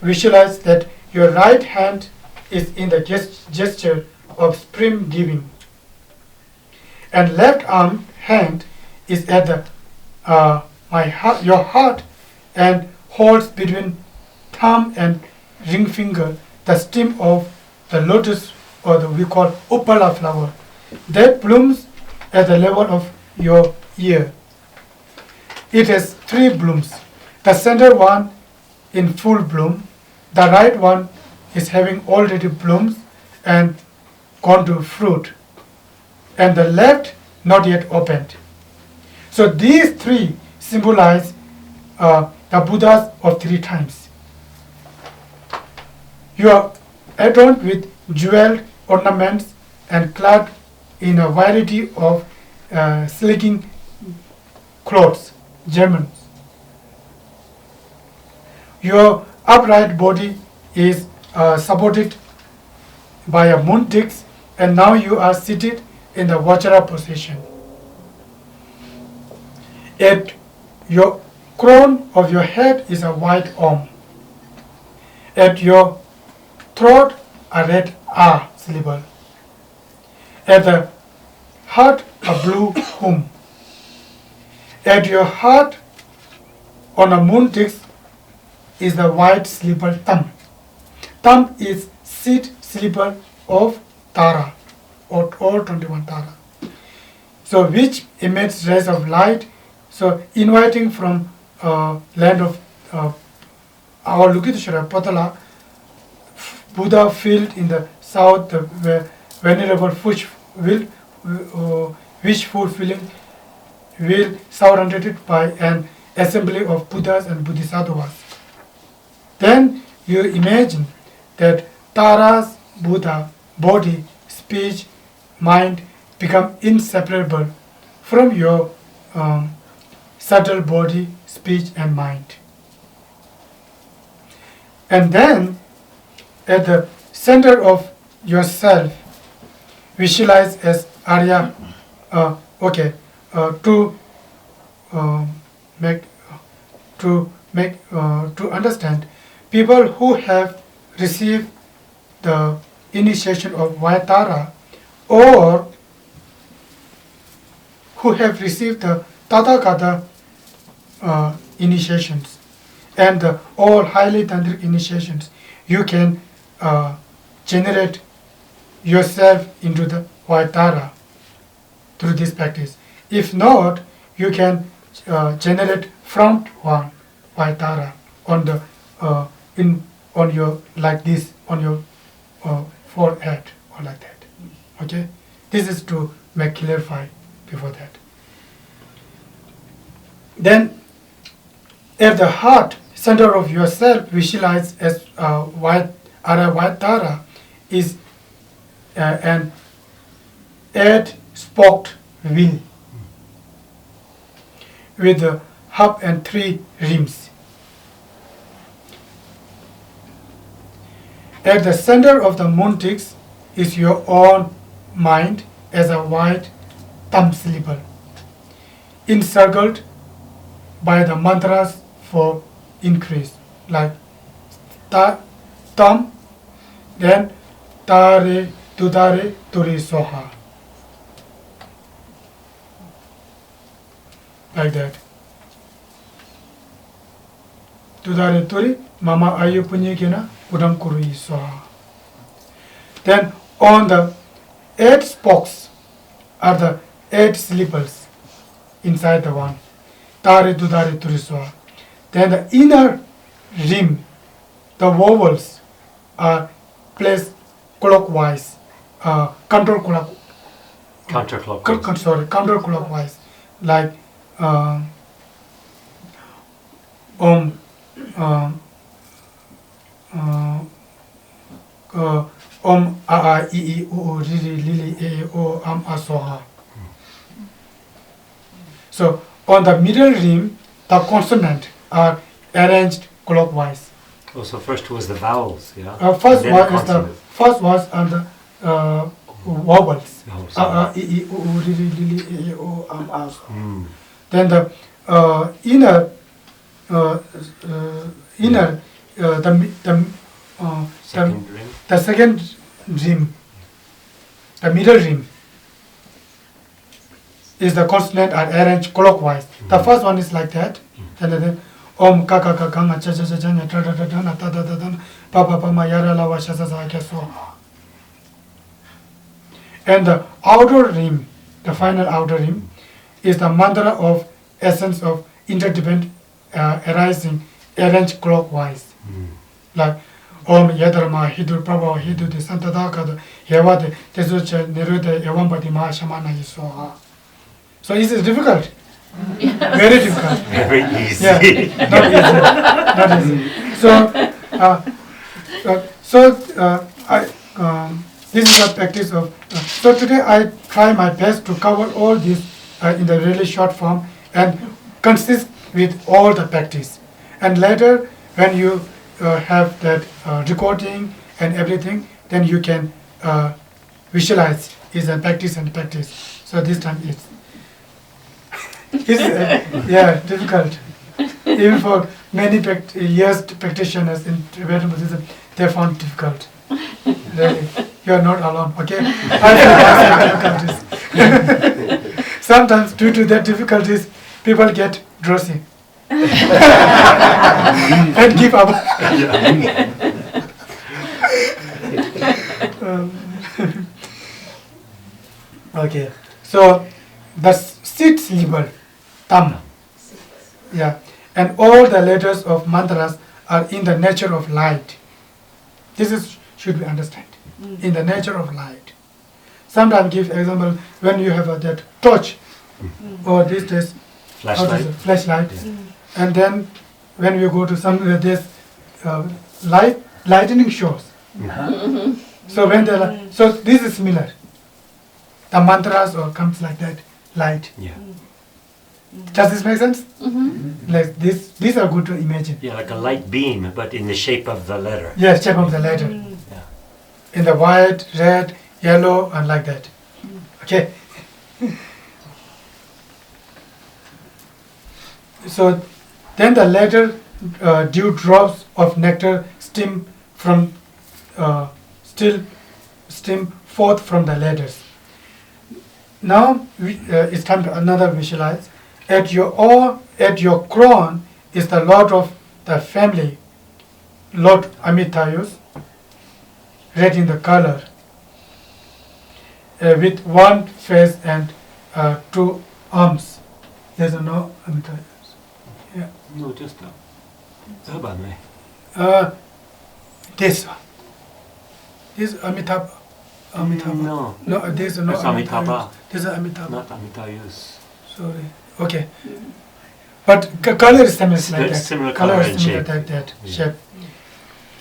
Speaker 2: visualize that your right hand is in the gesture of supreme giving, and left hand is at your heart, and holds between thumb and ring finger the stem of the lotus, or we call upala flower, that blooms at the level of your ear. It has 3 blooms. The center one in full bloom. The right one is having already blooms and gone to fruit, and the left not yet opened. So these three symbolize the Buddhas of 3 times. You are adorned with jeweled ornaments and clad in a variety of silken clothes, Germans. Your upright body is supported by a moon disc, and now you are seated in the Vajra position. At your crown of your head is a white Om. At your throat, a red A syllable. At the heart, a blue Hum. At your heart, on a moon disc, is the white syllable Tam. Tam is seed syllable of Tara, or all 21 Tara. So which emits rays of light, so inviting from land of our Lukiteshwara Patala, Buddha field in the south, the venerable wishful feeling will surrounded by an assembly of Buddhas and Bodhisattvas. Then you imagine that Tara's Buddha, body, speech, mind become inseparable from your subtle body, speech and mind. And then at the center of yourself, visualize as Arya, to understand, people who have received the initiation of Vaitara, or who have received the Tathagata initiations and all highly tantric initiations, you can generate yourself into the Vaitara through this practice. If not, you can generate front one Vaitara on the on your, like this, on your forehead or like that. Okay, this is to make clarify before that. Then at the heart center of yourself, visualize as white Vaitara is an 8-spoked wheel with a hub and 3 rims. At the center of the moon disc is your own mind as a white thumb syllable, encircled by the mantras for increase, like tam, then tare, tudare, turi, soha, like that. Tudare turi, mama ayu punye kena, udam kurui soha. Then on the 8 spokes are the 8 syllables inside the one. Tare, tudare, turi, soha. Then the inner rim, the vowels are placed clockwise, counterclockwise, like a a I I u ri ri li li e o a so ha. So on the middle rim, the consonant are arranged clockwise.
Speaker 1: Oh, so first was the vowels, yeah?
Speaker 2: First was on the vowels.
Speaker 1: Oh,
Speaker 2: A
Speaker 1: sorry.
Speaker 2: a I I u ri ri li li e o a so.
Speaker 1: Mm.
Speaker 2: Then the
Speaker 1: Second ring.
Speaker 2: the second rim, the middle rim, is the consonant are arranged clockwise. The first one is like that, and then Om ka ka ka ka nga cha cha cha cha nya tra tra tra tra na ta ta ta ta pa pa pa ma yara la wa sha sa sa kya so. And the outer rim, the final outer rim, is the mantra of essence of interdependent arising arranged clockwise. Like Om Yadarma Hidur Prabha Hidu de Santadaka Yavade Tesucha Neruda Yavampati Mahamana Yisoha. So is it difficult? Very difficult.
Speaker 1: Very easy.
Speaker 2: Yeah, not easy. So, this is a practice of. So today I try my best to cover all this in the really short form and consist with all the practice. And later, when you have that recording and everything, then you can visualize is a practice and practice. So this time it's difficult. Even for many years practitioners in Tibetan Buddhism, they found difficult. Really, you are not alone. Okay, I have difficulties. Sometimes due to their difficulties, people get drowsy and give up. Okay, so the sixth syllable, tam. Yeah, and all the letters of mantras are in the nature of light. This should be understood. In the nature of light. Sometimes give example when you have that torch or this flashlight, and then when you go to somewhere this lightning shows. So when so this is similar. The mantras or comes like that light.
Speaker 1: Yeah.
Speaker 2: Does this make sense? Like this, these are good to imagine.
Speaker 1: Yeah, like a light beam, but in the shape of the letter.
Speaker 2: Yes, shape of the letter.
Speaker 1: Yeah.
Speaker 2: In the white, red, yellow, and like that. Okay. So then the letter dew drops of nectar steam forth from the letters. Now it's time to another visualize. At your crown is the Lord of the family, Lord Amitayus, red in the color, with one face and two arms. There's no Amitayus. Yeah.
Speaker 1: No, just urban.
Speaker 2: This one. This Amitabha.
Speaker 1: No.
Speaker 2: No, there's no
Speaker 1: That's Amitabha.
Speaker 2: There's Amitabha.
Speaker 1: Not Amitayus.
Speaker 2: Sorry. Okay. But color is similar like that.
Speaker 1: Similar color
Speaker 2: is
Speaker 1: and
Speaker 2: similar
Speaker 1: shape.
Speaker 2: like that shape.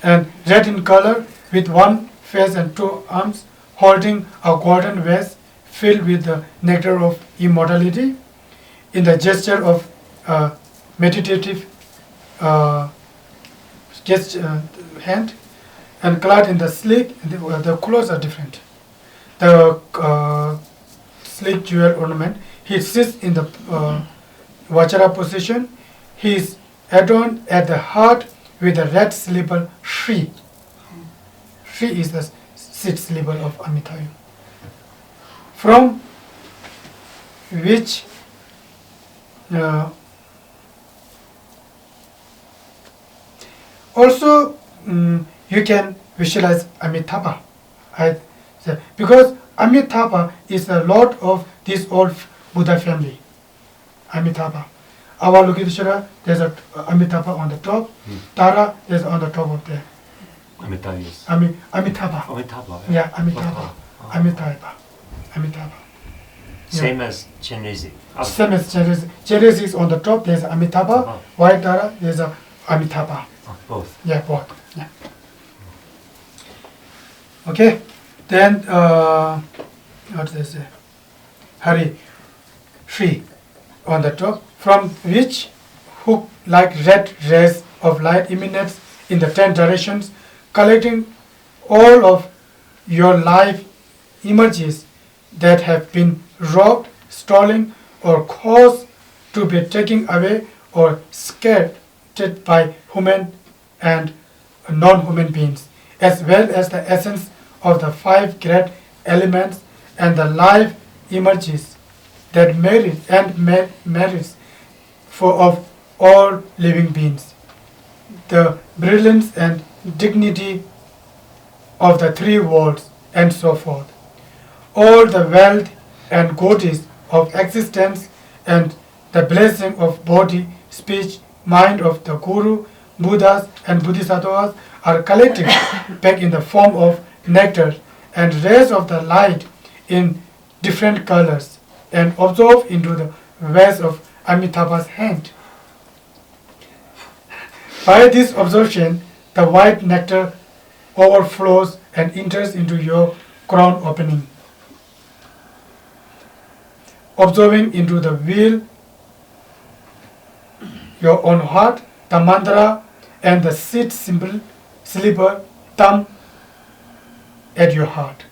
Speaker 2: And red in color with one face and two arms, holding a golden vase filled with the nectar of immortality, in the gesture of meditative hand, and clad in the sleek. The clothes are different. The sleek jewel ornament. He sits in the Vajra position. He is adorned at the heart with a red syllable Shri. Shri is the sixth syllable of Amitabha. From which also you can visualize Amitabha. Because Amitabha is the Lord of this old Buddha family. Amitabha. Avalokiteshvara, there's a Amitabha on the top. Tara, there's on the top of there.
Speaker 1: Amitayus.
Speaker 2: Amitabha.
Speaker 1: Amitabha.
Speaker 2: Yeah, Amitabha. Amitabha. Amitabha.
Speaker 1: Same as Chenrezig.
Speaker 2: Same as Cherezi. Cherezi is on the top, there's Amitabha. White Tara, there's a Amitabha.
Speaker 1: Both.
Speaker 2: Yeah, both. Yeah. Okay. Then what does it say? Hari, Shri on the top, from which hook-like red rays of light emanates in the 10 directions, collecting all of your life images that have been robbed, stolen, or caused to be taken away or scattered by human and non-human beings, as well as the essence of the 5 great elements and the life images that merits of all living beings. The brilliance and dignity of the 3 worlds and so forth. All the wealth and goodies of existence and the blessing of body, speech, mind of the Guru Buddhas and Bodhisattvas are collected back in the form of nectar and rays of the light in different colors and absorbed into the vase of Amitabha's hand. By this absorption, the white nectar overflows and enters into your crown opening, absorbing into the wheel, your own heart, the mantra, and the seed symbol, slipper, thumb at your heart.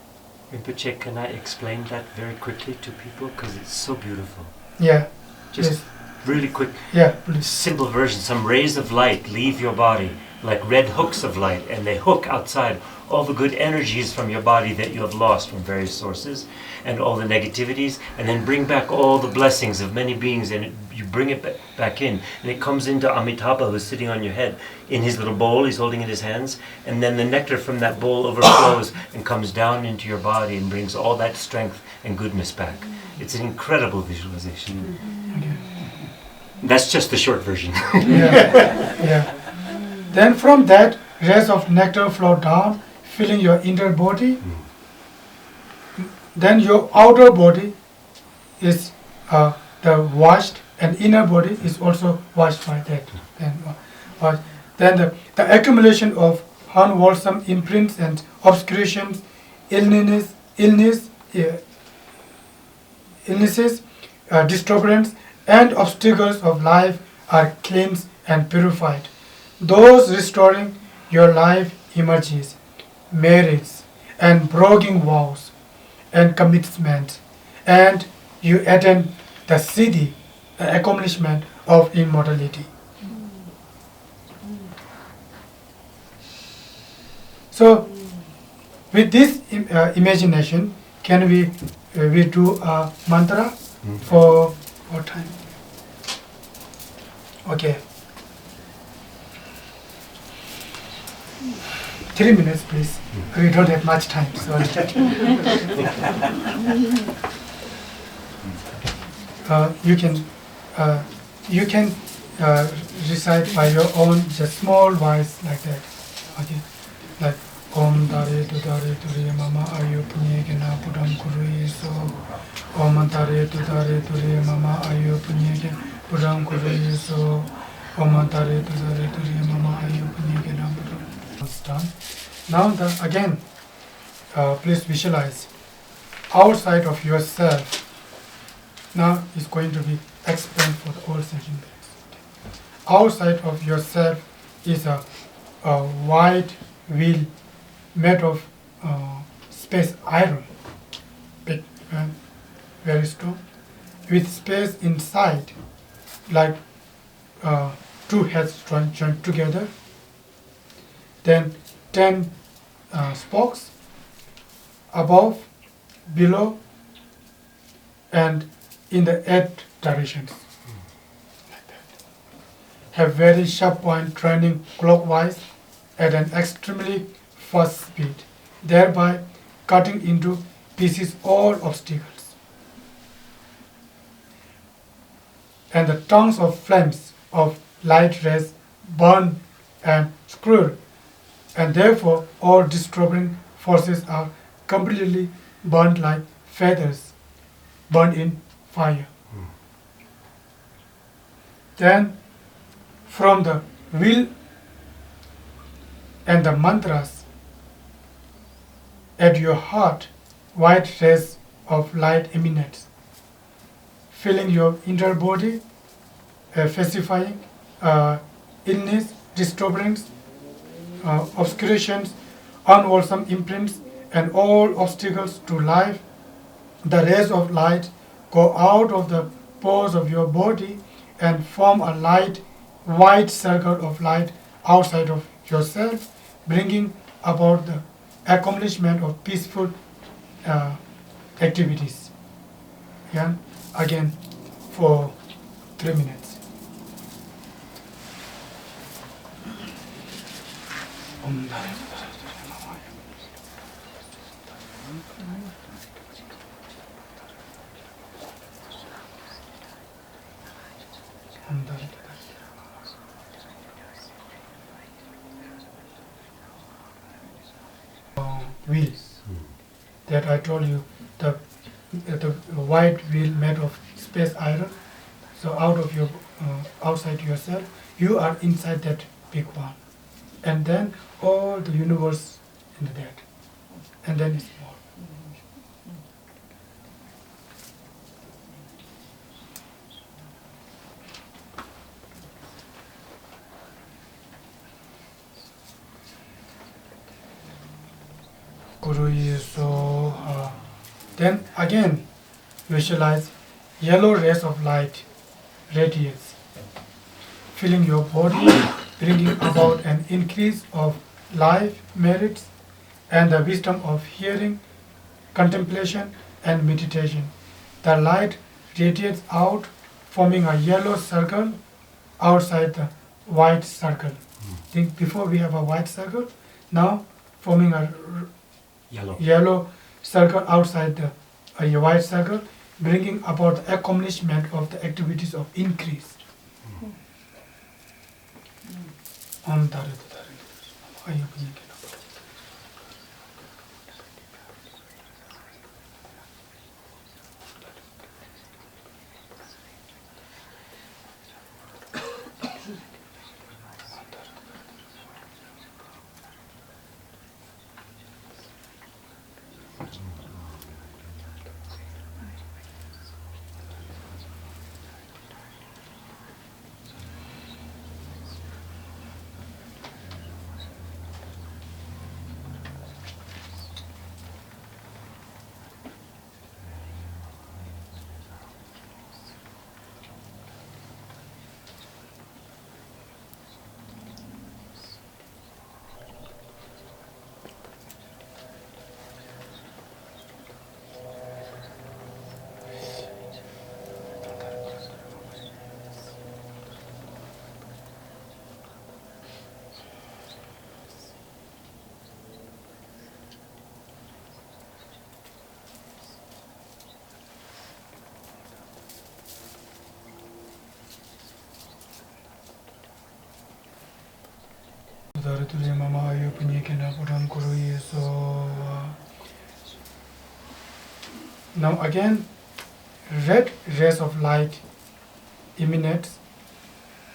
Speaker 1: Rinpoche, can I explain that very quickly to people? Because it's so beautiful.
Speaker 2: Yeah.
Speaker 1: Just
Speaker 2: Yes.
Speaker 1: really quick.
Speaker 2: Yeah, please.
Speaker 1: Simple version. Some rays of light leave your body like red hooks of light, and they hook outside all the good energies from your body that you have lost from various sources, and all the negativities, and then bring back all the blessings of many beings, and you bring it back in, and it comes into Amitabha, who's sitting on your head in his little bowl. He's holding it in his hands, and then the nectar from that bowl overflows and comes down into your body and brings all that strength and goodness back. It's an incredible visualization.
Speaker 2: Okay.
Speaker 1: That's just the short version.
Speaker 2: Yeah. Yeah. Then from that, rays of nectar flow down, filling your inner body. Then your outer body is the washed, and inner body is also washed by that. Then the accumulation of unwholesome imprints and obscurations, illnesses, disturbance, and obstacles of life are cleansed and purified. Those restoring your life emerges, marriage, and broken vows and commitment, and you attain the siddhi, the accomplishment of immortality. So, with this imagination, can we do a mantra for our time? Okay. 3 minutes, please. We don't have much time, so you can recite by your own, just small voice like that. Okay, like Om Tare Turi Mama Ayu Punye Gena Pudam Kuru So Om Tare Turi Mama Ayu Punye Gena Pudam Kuru So Om Tare Turi Mama Ayu Punye Gena Pudam. It's done. Now again, please visualize outside of yourself. Now it's going to be explained for the whole session. Outside of yourself is a white wheel made of space iron, big and very strong, with space inside, like two heads joined together. Then 10 spokes above, below, and in the 8 directions. Like that. Have very sharp point turning clockwise at an extremely fast speed, thereby cutting into pieces all obstacles. And the tongues of flames of light rays burn and screw, and therefore all disturbing forces are completely burned like feathers burned in fire. Then from the will and the mantras at your heart, white rays of light emanates, filling your inner body, pacifying illness, disturbance, obscurations, unwholesome imprints, and all obstacles to life. The rays of light go out of the pores of your body and form a light, white circle of light outside of yourself, bringing about the accomplishment of peaceful activities. Yeah? Again, for 3 minutes. wheel. That I told you, the white wheel made of space iron. So out of your outside yourself, you are inside that big one, and then all the universe in that, and then it's small. Guru is so. Then again, visualize yellow rays of light radiance, filling your body, bringing about an increase of life merits and the wisdom of hearing, contemplation, and meditation. The light radiates out, forming a yellow circle outside the white circle. Think before we have a white circle, now forming a yellow circle outside the white circle, bringing about the accomplishment of the activities of increase. Now again, red rays of light emanates,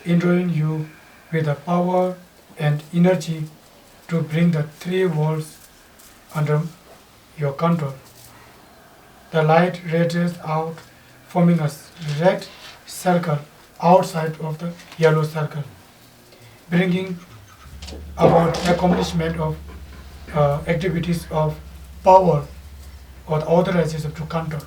Speaker 2: enduing you with the power and energy to bring the three worlds under your control. The light radiates out, forming a red circle outside of the yellow circle, bringing about accomplishment of activities of power or the authorization to control.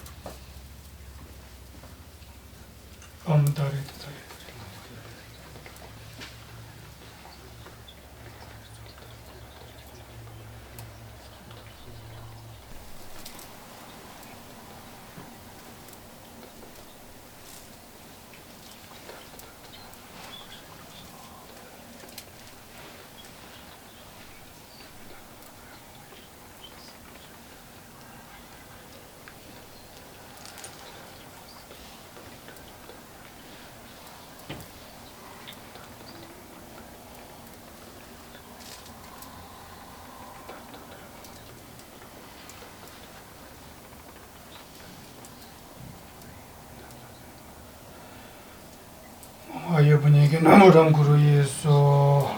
Speaker 2: So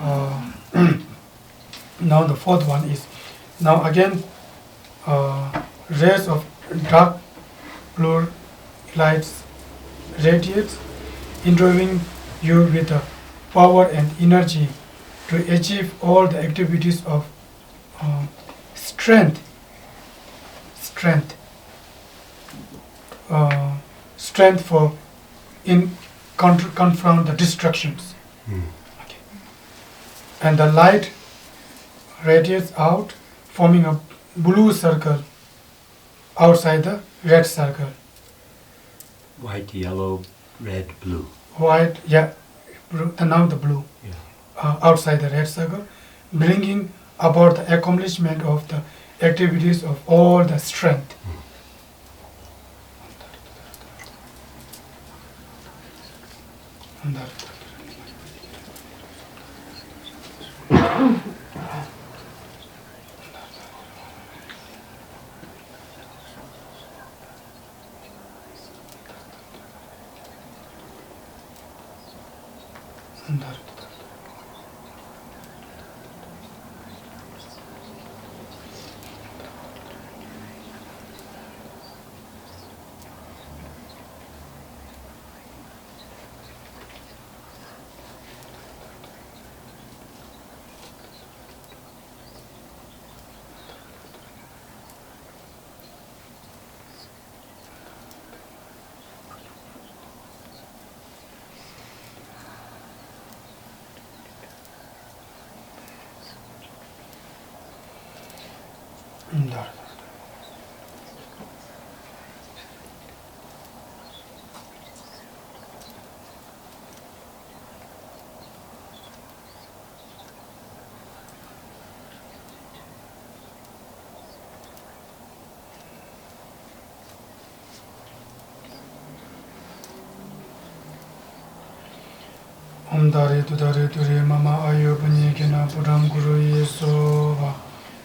Speaker 2: now the fourth one is, now again rays of dark blue lights radiates, enduing you with the power and energy to achieve all the activities of strength for in confront the distractions. Okay. And the light radiates out, forming a blue circle outside the red circle.
Speaker 1: White, yellow, red, blue.
Speaker 2: White, yeah, and now the blue.
Speaker 1: Yeah.
Speaker 2: Outside the red circle, bringing about the accomplishment of the activities of all the strength. Om Dare Dure Mama Ayo Panyekena Pudam Guru Yesova.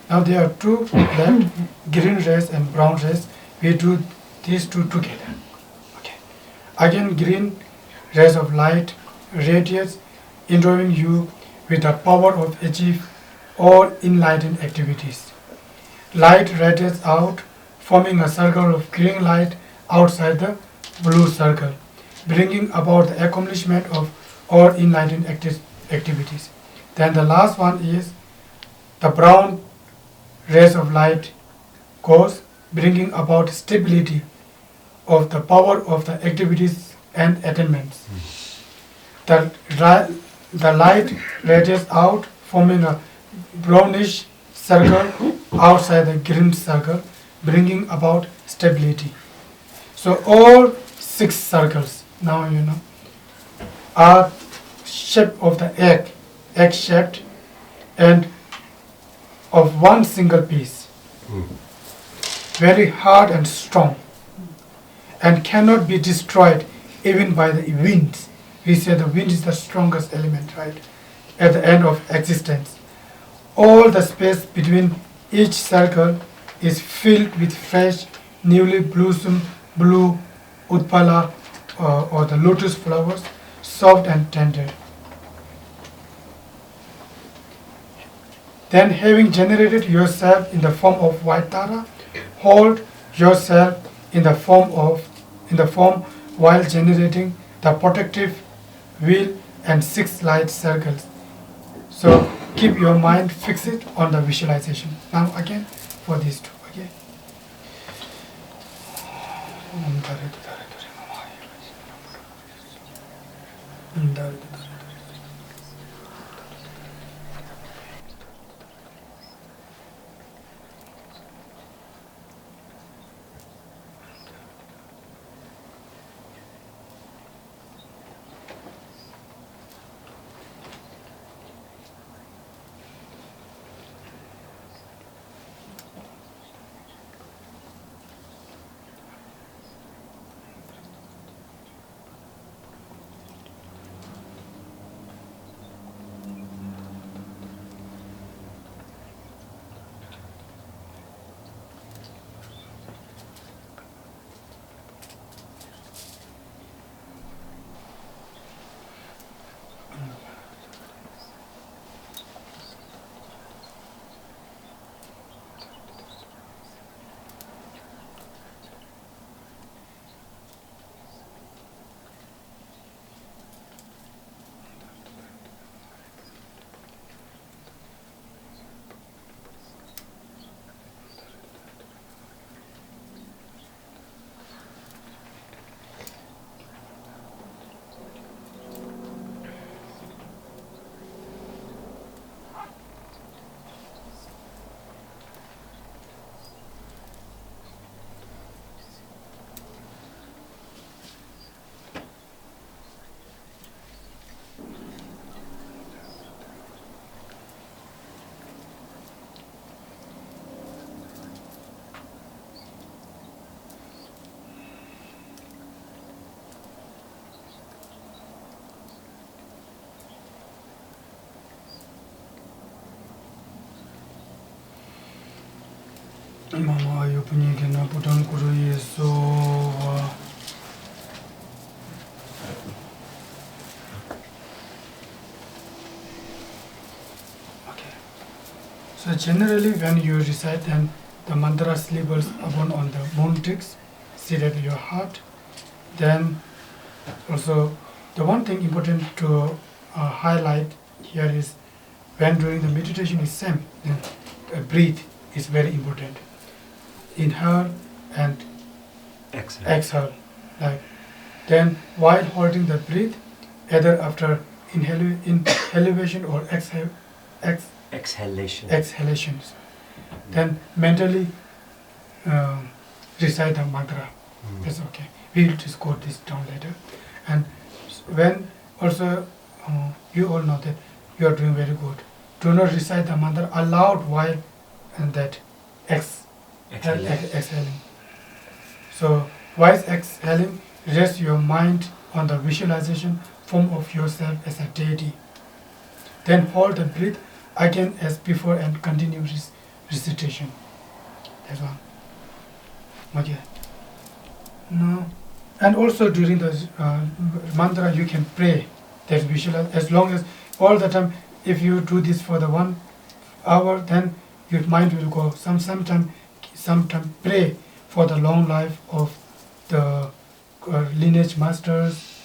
Speaker 2: Now there are two left, green rays and brown rays. We do these two together. Okay. Again, green rays of light radiates, endowing you with the power of achieve all enlightened activities. Light radiates out, forming a circle of green light outside the blue circle, bringing about the accomplishment of all enlightened activities. Then the last one is the brown rays of light goes, bringing about stability of the power of the activities and attainments. The light radiates out, forming a brownish circle outside the green circle, bringing about stability. So all 6 circles, now you know, are shape of the egg shaped, and of one single piece, very hard and strong, and cannot be destroyed even by the winds. We say the wind is the strongest element, right, at the end of existence. All the space between each circle is filled with fresh, newly blossomed blue utpala or the lotus flowers, soft and tender. Then, having generated yourself in the form of white Tara, hold yourself in the form while generating the protective wheel and 6 light circles. So keep your mind fixed on the visualization. Now again for these two. Okay. Mama yopuni kena putang kuru Yesova. So generally when you recite then the mantra syllables upon on the moon ticks, sit at your heart. Then also the one thing important to highlight here is when doing the meditation is same, then breathe is very important. Inhale and exhale. Like then while holding the breath, either after inhalation or exhalations, then mentally recite the mantra. That's okay. We'll just quote this down later. And when also you all know that you are doing very good. Do not recite the mantra aloud while and that exhaling. So while exhaling, rest your mind on the visualization form of yourself as a deity. Then hold the breath again as before and continue recitation. That's one. Okay. No. And also during the mantra you can pray. That's visual. As long as all the time, if you do this for the 1 hour, then your mind will go. Sometime pray for the long life of the lineage masters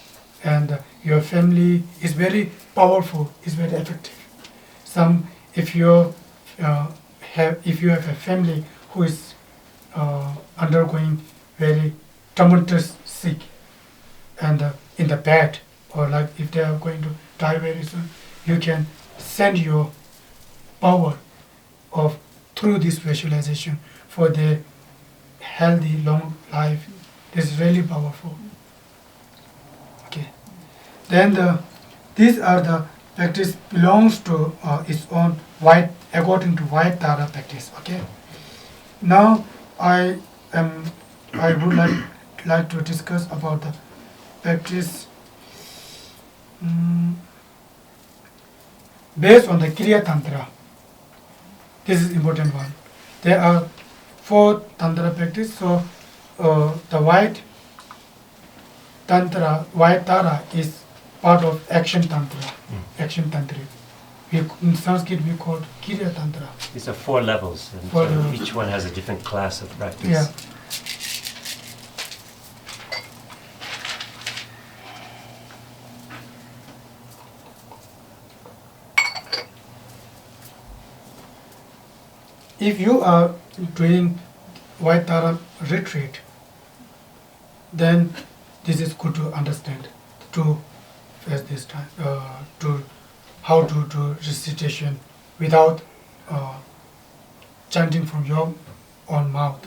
Speaker 2: and your family. Is very powerful. Is very effective. If you have a family who is undergoing very tremendous sick and in the bed, or like if they are going to die very soon, you can send your power of through this visualization for their healthy long life. This is really powerful. Okay. Then these are the practice belongs to its own white according to white Tara practice. Okay. Now I would like to discuss about the practice based on the Kriya Tantra. This is important one. There are 4 Tantra practice. So the white Tara is part of action Tantra. Action Tantra. In Sanskrit we call it Kriya Tantra.
Speaker 1: These are 4 levels, and
Speaker 2: 4 levels.
Speaker 1: Each one has a different class of practice.
Speaker 2: Yeah. If you are doing White Tara retreat, then this is good to understand to face this time to how to do recitation without chanting from your own mouth,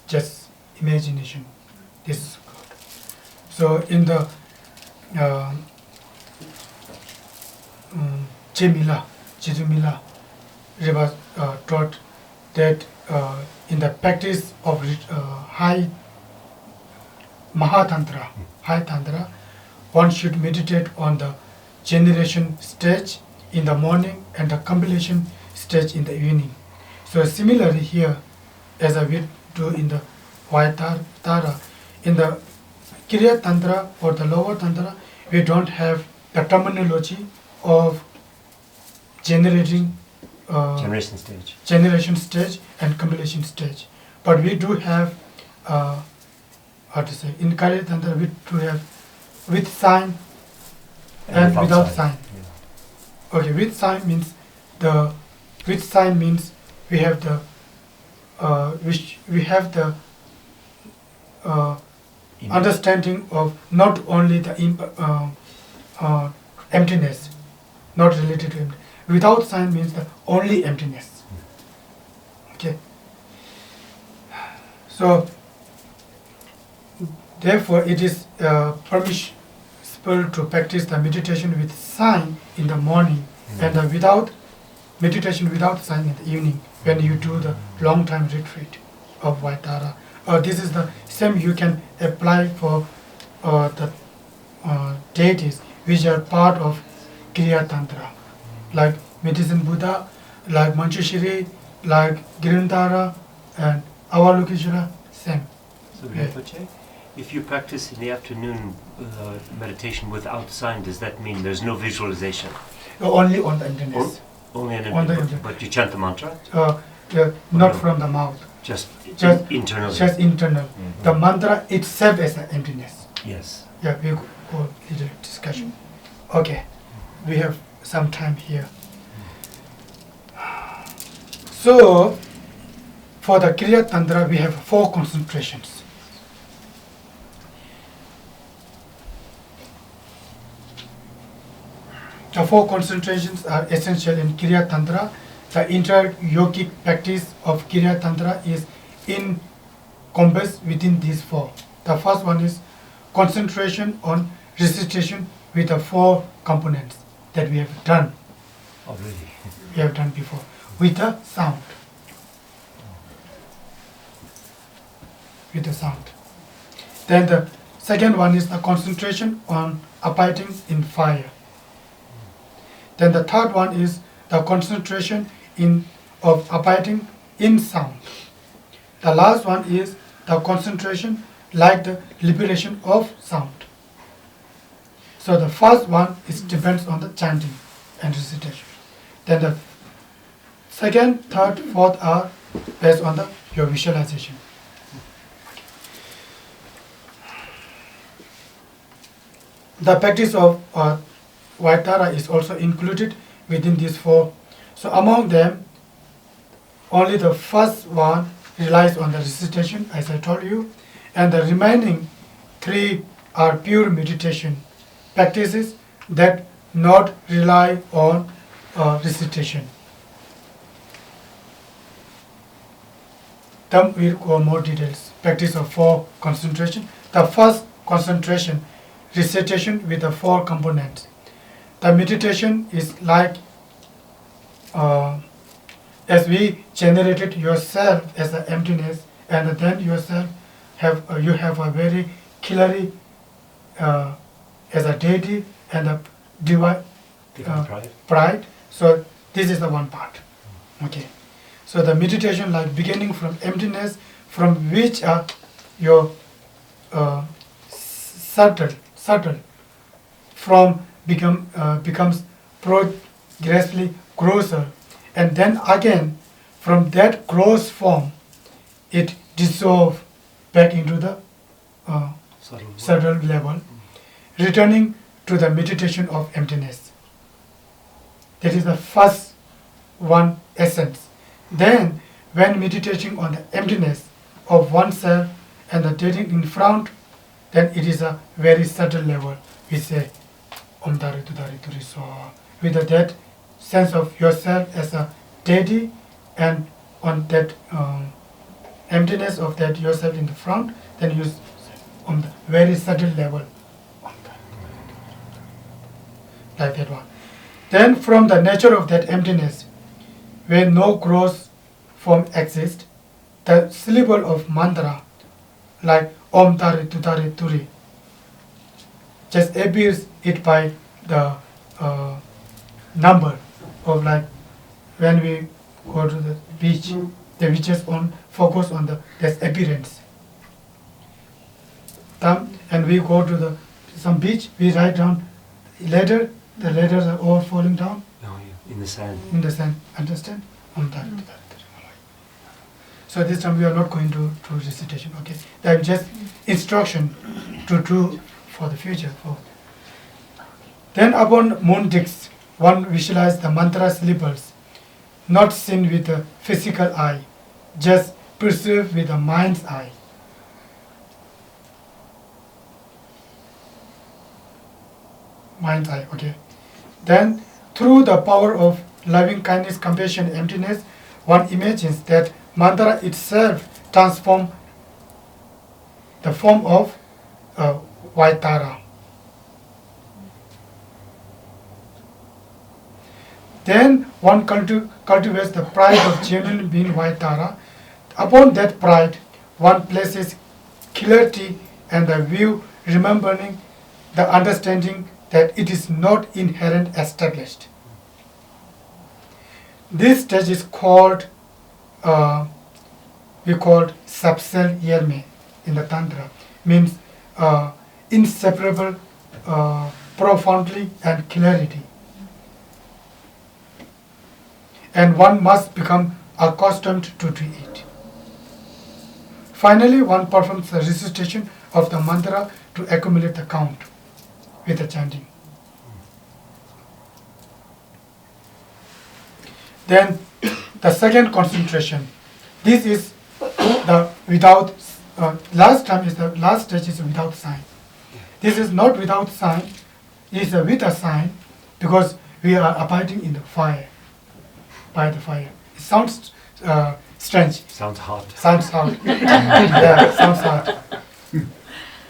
Speaker 2: just imagination. This is good. So in the Chidumila Riva taught that in the practice of high Mahatantra, high Tantra, one should meditate on the generation stage in the morning and the compilation stage in the evening. So similarly here, as I will do in the White Tara, in the Kriya Tantra or the lower Tantra, we don't have the terminology of generation stage and compilation stage. But we do have, in Kriya Tantra we do have with sign and without sign. Yeah. Okay, with sign means we have the understanding of not only the emptiness, not related to emptiness. Without sign means the only emptiness. Okay. So therefore it is permissible to practice the meditation with sign in the morning and without meditation without sign in the evening when you do the long time retreat of White Tara. This is the same you can apply for the deities which are part of Kriya Tantra, like Medicine Buddha, like Manchushri, like Girintara and Avalokiteshvara, same.
Speaker 1: So Rinpoche, if you practice in the afternoon meditation without sign, does that mean there's no visualization?
Speaker 2: Only on the emptiness.
Speaker 1: Only in
Speaker 2: On the
Speaker 1: but you chant the mantra?
Speaker 2: not
Speaker 1: No.
Speaker 2: from the mouth,
Speaker 1: Just
Speaker 2: internal.
Speaker 1: internally?
Speaker 2: Just internal. The mantra itself is an emptiness.
Speaker 1: Yes.
Speaker 2: Yeah, we go little discussion. Okay, we have some time here. So, for the Kriya Tantra, we have 4 concentrations. The 4 concentrations are essential in Kriya Tantra. The entire yogic practice of Kriya Tantra is encompassed within these 4. The first one is concentration on recitation with the 4 components that we have done.
Speaker 1: Already.
Speaker 2: We have done before with the sound. With the sound. Then the second one is the concentration on abiding in fire. Then the third one is the concentration of abiding in sound. The last one is the concentration like the liberation of sound. So the first one depends on the chanting and recitation. Then the second, third, fourth are based on your visualization. The practice of Vaitara is also included within these 4. So among them, only the first one relies on the recitation, as I told you, and the remaining 3 are pure meditation practices that not rely on recitation. Then we'll go more details. Practice of 4 concentration. The first concentration, recitation with the 4 components. The meditation is like as we generated yourself as an emptiness, and then yourself you have a very clearly as a deity and a divine pride. So this is the one part. Okay. So the meditation like beginning from emptiness, from which your subtle from becomes progressively grosser, and then again from that gross form it dissolves back into the subtle level, returning to the meditation of emptiness. That is the first one essence. Then when meditating on the emptiness of oneself and the deity in front, then it is a very subtle level. We say Om Dari Tudari Turi Swa, with that sense of yourself as a deity, and on that emptiness of that yourself in the front, then you on the very subtle level, like that one. Then from the nature of that emptiness, where no gross form exists, the syllable of mantra, like Om Tari Tutari Turi, just appears it by the number of, like when we go to the beach, the beaches focus on this appearance. And we go to some beach, we write down letter, the letters are all falling down.
Speaker 1: Oh, yeah. In the sand.
Speaker 2: In the sand, understand? So this time we are not going to recitation, okay? That is just instruction to do for the future. Then upon moon dips, one visualizes the mantra syllables, not seen with the physical eye, just perceived with the mind's eye. Mind's eye, okay. Then through the power of loving kindness, compassion, emptiness, one imagines that mantra itself transforms the form of Vaitara. Then one cultivates the pride of genuine being Vaitara. Upon that pride, one places clarity and the view, remembering the understanding that it is not inherent established. This stage is called, we called Sapsel Yerme in the Tantra, means inseparable, profoundly and clarity. and one must become accustomed to it. Finally, one performs the recitation of the mantra to accumulate the count with the chanting. Then the second concentration. This is the without, last stage is without sign. This is not without sign, it is with a sign, because we are abiding in the fire, by the fire. It sounds strange.
Speaker 1: Sounds hot.
Speaker 2: Sounds hard. Yeah, sounds hard.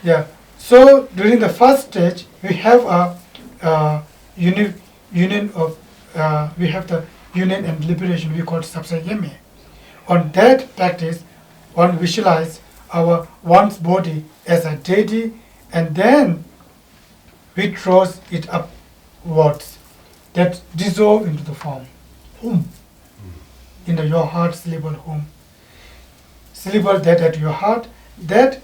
Speaker 2: Yeah. So during the first stage, we have a union of we have the union and liberation. We call it sapsayeme. On that practice, one visualize one's body as a deity, and then we throws it upwards, that dissolve into the form. Hum. In your heart syllable hum. Syllable that at your heart, that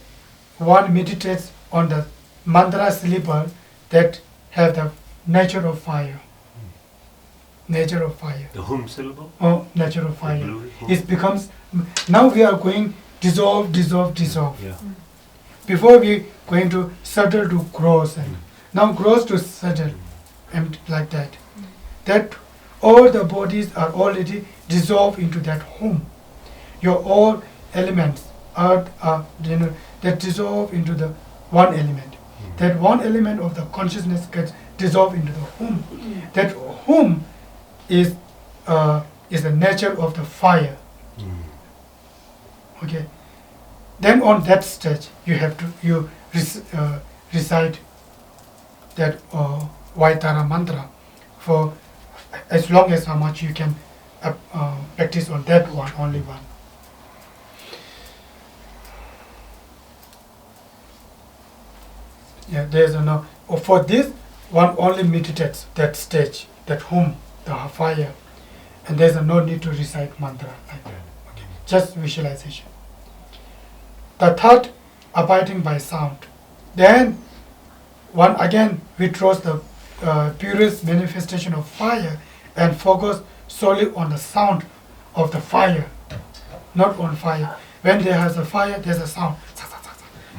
Speaker 2: one meditates on the mantra syllable that have the nature of fire. Nature of fire.
Speaker 1: The hum syllable?
Speaker 2: Oh, nature of fire.
Speaker 1: Blue hum.
Speaker 2: It becomes, now we are going dissolve, dissolve, dissolve.
Speaker 1: Yeah.
Speaker 2: Before we going to settle to gross, and now gross to settle, and like that. That all the bodies are already dissolved into that home. Your all elements are that dissolve into the one element. That one element of the consciousness gets dissolved into the home. That home is the nature of the fire. Okay. Then on that stage, you have to recite that Vaitara mantra for as long as how much you can practice on that one, only one. Yeah, there's no. For this, one only meditates that stage, that home, the fire, and there's no need to recite mantra like that. Okay. Just visualization. The third, abiding by sound. Then one again withdraws the purest manifestation of fire and focus solely on the sound of the fire, not on fire. When there has a fire, there's a sound.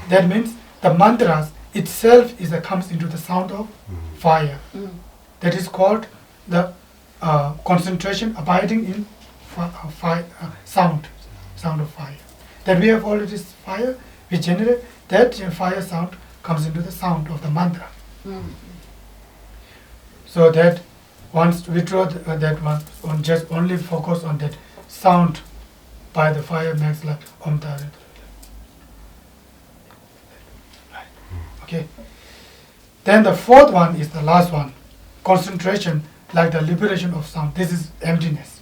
Speaker 2: That means the mantras itself comes into the sound of fire. That is called the concentration, abiding in sound of fire. That we have already fire, we generate that fire sound comes into the sound of the mantra. So that once withdraw that one, just only focus on that sound by the fire makes like Om Tara. Okay. Then the fourth one is the last one, concentration, like the liberation of sound. This is emptiness,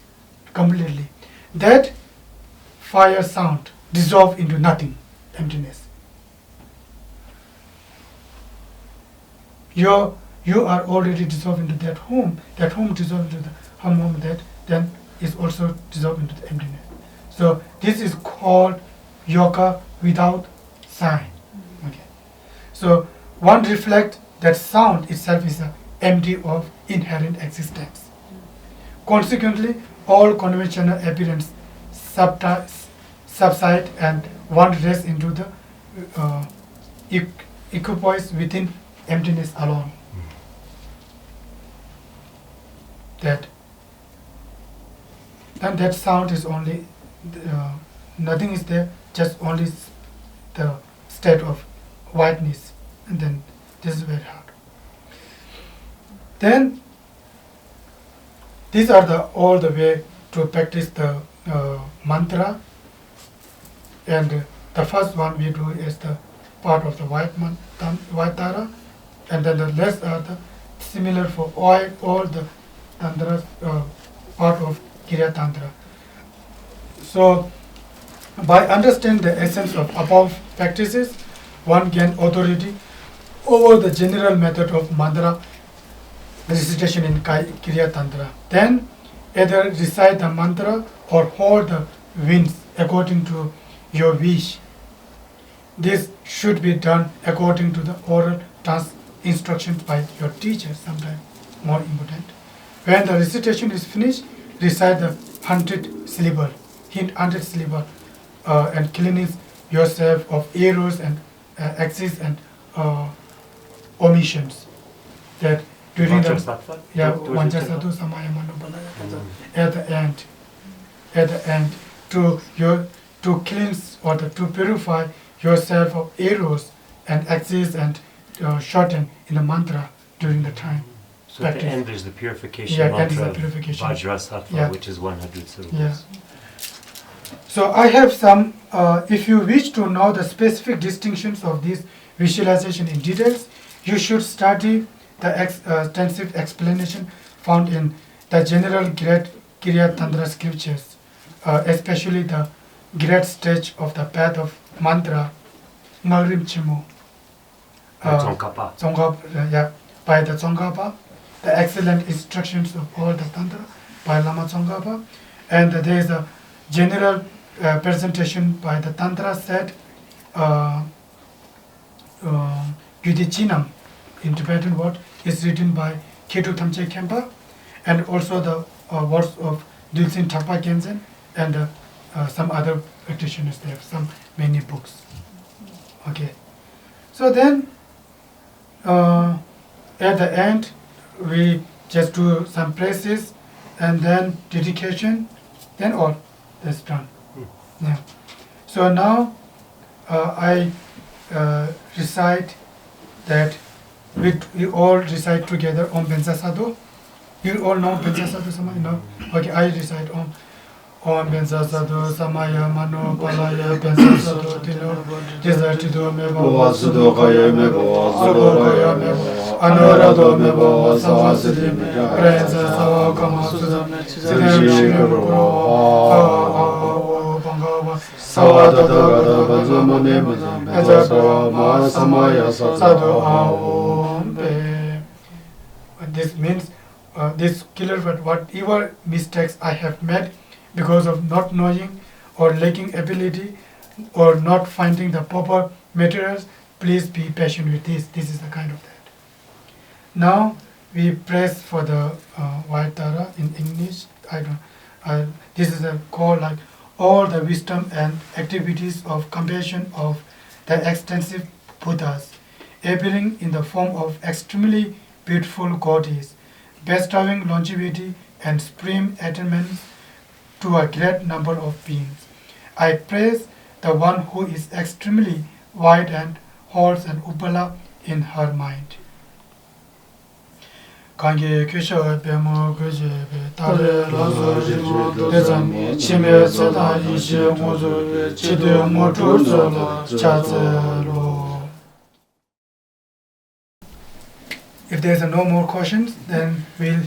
Speaker 2: completely. That fire sound dissolve into nothing, emptiness. You are already dissolved into that home dissolved into the home that then is also dissolved into the emptiness. So this is called yoga without sign. Okay. So one reflects that sound itself is empty of inherent existence. Consequently, all conventional appearance subside and one rests into the equipoise within emptiness alone. That sound is only nothing is there, just only the state of whiteness, and then this is very hard. Then these are all the way to practice the mantra, and the first one we do is the part of the Vaitara, and then the rest are the similar for all the tantras, part of Kriya Tantra. So by understanding the essence of above practices, one gains authority over the general method of mantra recitation in Kriya Tantra. Then either recite the mantra or hold the winds according to your wish. This should be done according to the oral instructions by your teacher, sometimes more important. When the recitation is finished, recite the 100 syllable, and cleaning yourself of errors and axes and omissions. That during the Vanchasattva Samaya Manubhalaya, at the end, to cleanse or to purify yourself of errors and axes and shorten in the mantra during the time.
Speaker 1: So at the end there's the purification
Speaker 2: mantra,
Speaker 1: of Vajrasattva, which is 100 syllables.
Speaker 2: Yeah. So I have some, if you wish to know the specific distinctions of this visualization in details, you should study the extensive explanation found in the general Great Kriya Tantra scriptures, especially the great stage of the path of mantra, Ngagrim Chimu. Tsongkhapa. By the Tsongkhapa, the excellent instructions of all the Tantra by Lama Tsongkhapa, and there is a general presentation by the Tantra said Yudhichinam in Tibetan word is written by Ketu Thamche Khenpa, and also the words of Dilsin Thapa Khenzen and some other practitioners. They have many books. Okay, so then at the end we just do some praises and then dedication, then all is done. Yeah. So now I recite that we all recite together Om Bensa Sadhu. You all know Bensa Sadhu Samaya? No? Okay, I recite Om. Om Bensa Sadhu Samaya Mano Palaya Bensa Sadhu Tino Desatido Mebo Sudo Kaya Mebo Sudo Kaya Mebo Anorado Mebo Sawasidi Prensa Sawa Kama Suda Sidem Shikabro Bangawa Sawada Dagada Bajama Mebo Ajaba Ma Samaya Sadhu Aum Be. This means this killer whatever mistakes I have made because of not knowing or lacking ability or not finding the proper materials, please be patient with this. This is the kind of that. Now we praise for the White Tara in English. This is a call like all the wisdom and activities of compassion of the extensive Buddhas, appearing in the form of extremely beautiful goddess, bestowing longevity and supreme attainments to a great number of beings. I praise the one who is extremely wide and holds an upala in her mind. Kange Kisha Pemo Kujebe Tare Lazo Jimu Dezam Chime Zeta Ishe Mozo Chide Motuzola Chazelo. If there's no more questions, then we'll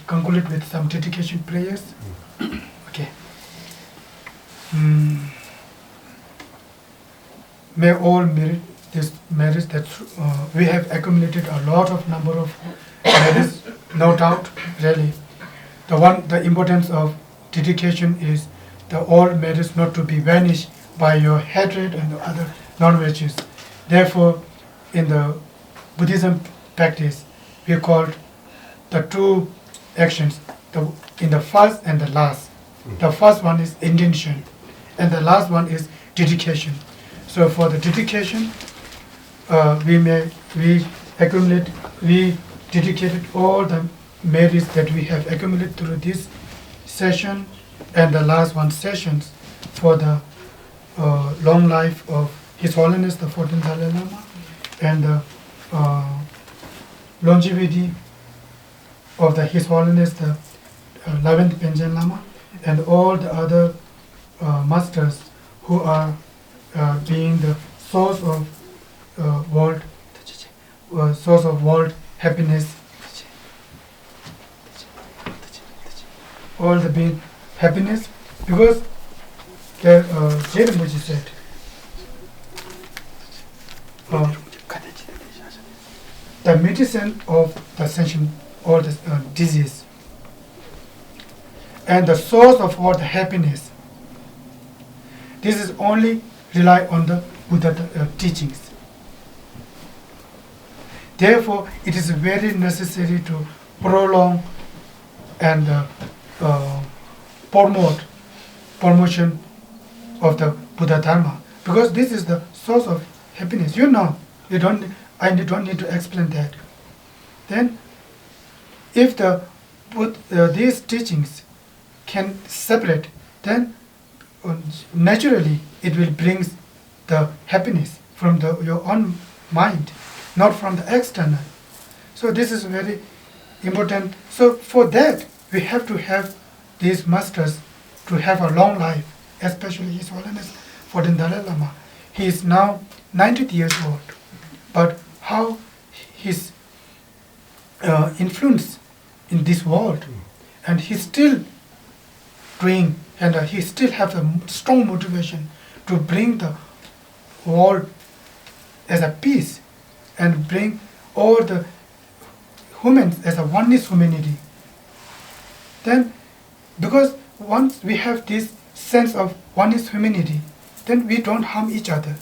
Speaker 2: conclude with some dedication prayers. Okay. May all merit this merits that we have accumulated a lot of number of merits, no doubt, really. The importance of dedication is the all merits not to be vanished by your hatred and the other non-virtues. Therefore, in the Buddhism practice, we call the two actions, in the first and the last. The first one is intention, and the last one is dedication. So for the dedication, we dedicated all the merits that we have accumulated through this session and the last one sessions for the long life of His Holiness the 14th Dalai Lama and the longevity of His Holiness the 11th Panchen Lama and all the other masters who are being the source of world happiness, all the being happiness, because Sengye Rinpoche said the medicine of the sensation or the disease and the source of all the happiness, this is only rely on the Buddha teachings. Therefore, it is very necessary to prolong and promotion of the Buddha Dharma, because this is the source of happiness. You know, I don't need to explain that. Then, if these teachings can separate, then naturally it will bring the happiness from your own mind, not from the external. So this is very important. So for that, we have to have these masters to have a long life, especially His Holiness Palden Dalai Lama. He is now 90 years old, but how his influence in this world, and he's still doing, and he still has a strong motivation to bring the world as a peace and bring all the humans as a oneness humanity. Then, because once we have this sense of oneness humanity, then we don't harm each other.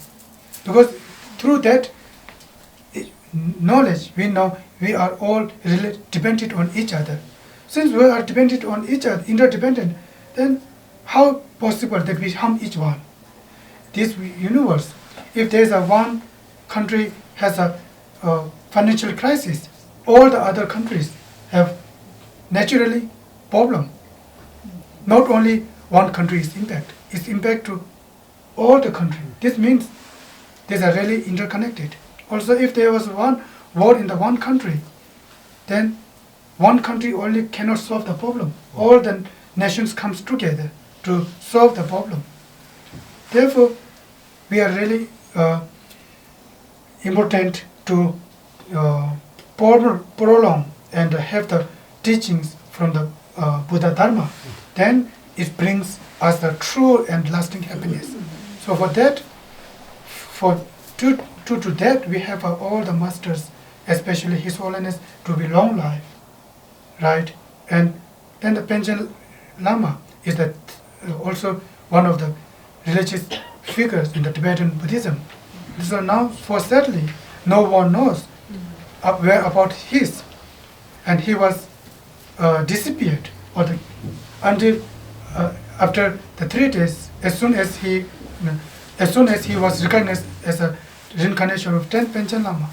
Speaker 2: Because through that knowledge, we know we are all dependent on each other. Since we are dependent on each other, interdependent, then how possible that we harm each one? This universe, if there is one country has a financial crisis, all the other countries have naturally problem. Not only one country is impact, it's impact to all the country. This means these are really interconnected. Also, if there was one war in the one country, then one country only cannot solve the problem. All the nations comes together to solve the problem. Therefore, we are really important to prolong and have the teachings from the Buddha Dharma. Then it brings us the true and lasting happiness. So for that, to that we have all the masters, especially His Holiness, to be long life, right? And then the Panchen Lama is also one of the religious figures in the Tibetan Buddhism. So now, for certainly, no one knows where about his, and he was disappeared, until after the 3 days, as soon as he was recognized as a reincarnation of 10th Panchen Lama.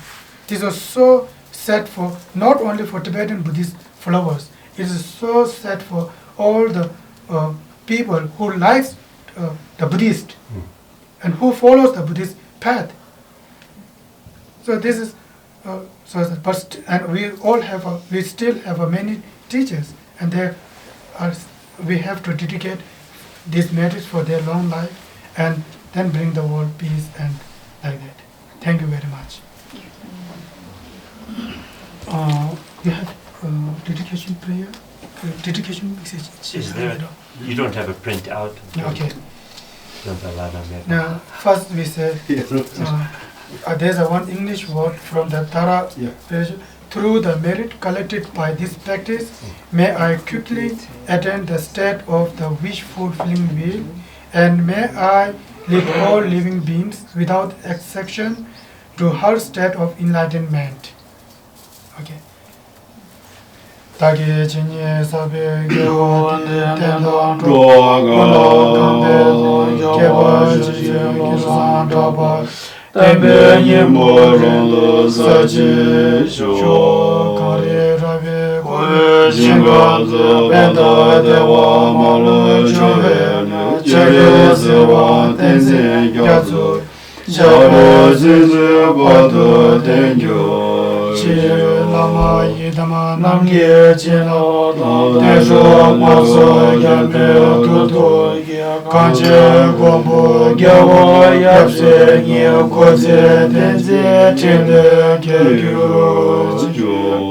Speaker 2: This was so sad for not only for Tibetan Buddhist followers. It is so sad for all the people who likes the Buddhist and who follows the Buddhist path. So this is and we still have many teachers, and we have to dedicate these matters for their long life, and then bring the world peace and like that. Thank you very much. We have dedication prayer, dedication message.
Speaker 1: Is there? You don't have a print out?
Speaker 2: Okay. Now, first we say, there's one English word from the Tara. Through the merit collected by this practice, may I quickly attain the state of the wish-fulfilling will, and may I lead all living beings without exception to her state of enlightenment. Okay. Taki chinye sabe gyo tendon keba chiye kisan taba tembe nyembo rondo sachi sho kare rabe kwe shingazo benda dewa malo chove chege sewa tenze gyatsu chabo zizu bado tengyo Lama yidama namye chino Tejo maso gyampe tuto Kanche gombo gyawa yapse nye koze tenze chinde kegyu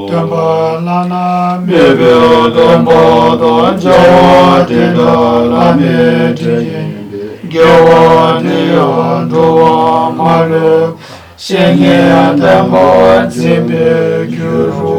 Speaker 2: Tempa lana mebe tempa don jawa tenda lame tenye Gyawa teya dowa male Shenye Dhamma Dzimbe Gyuru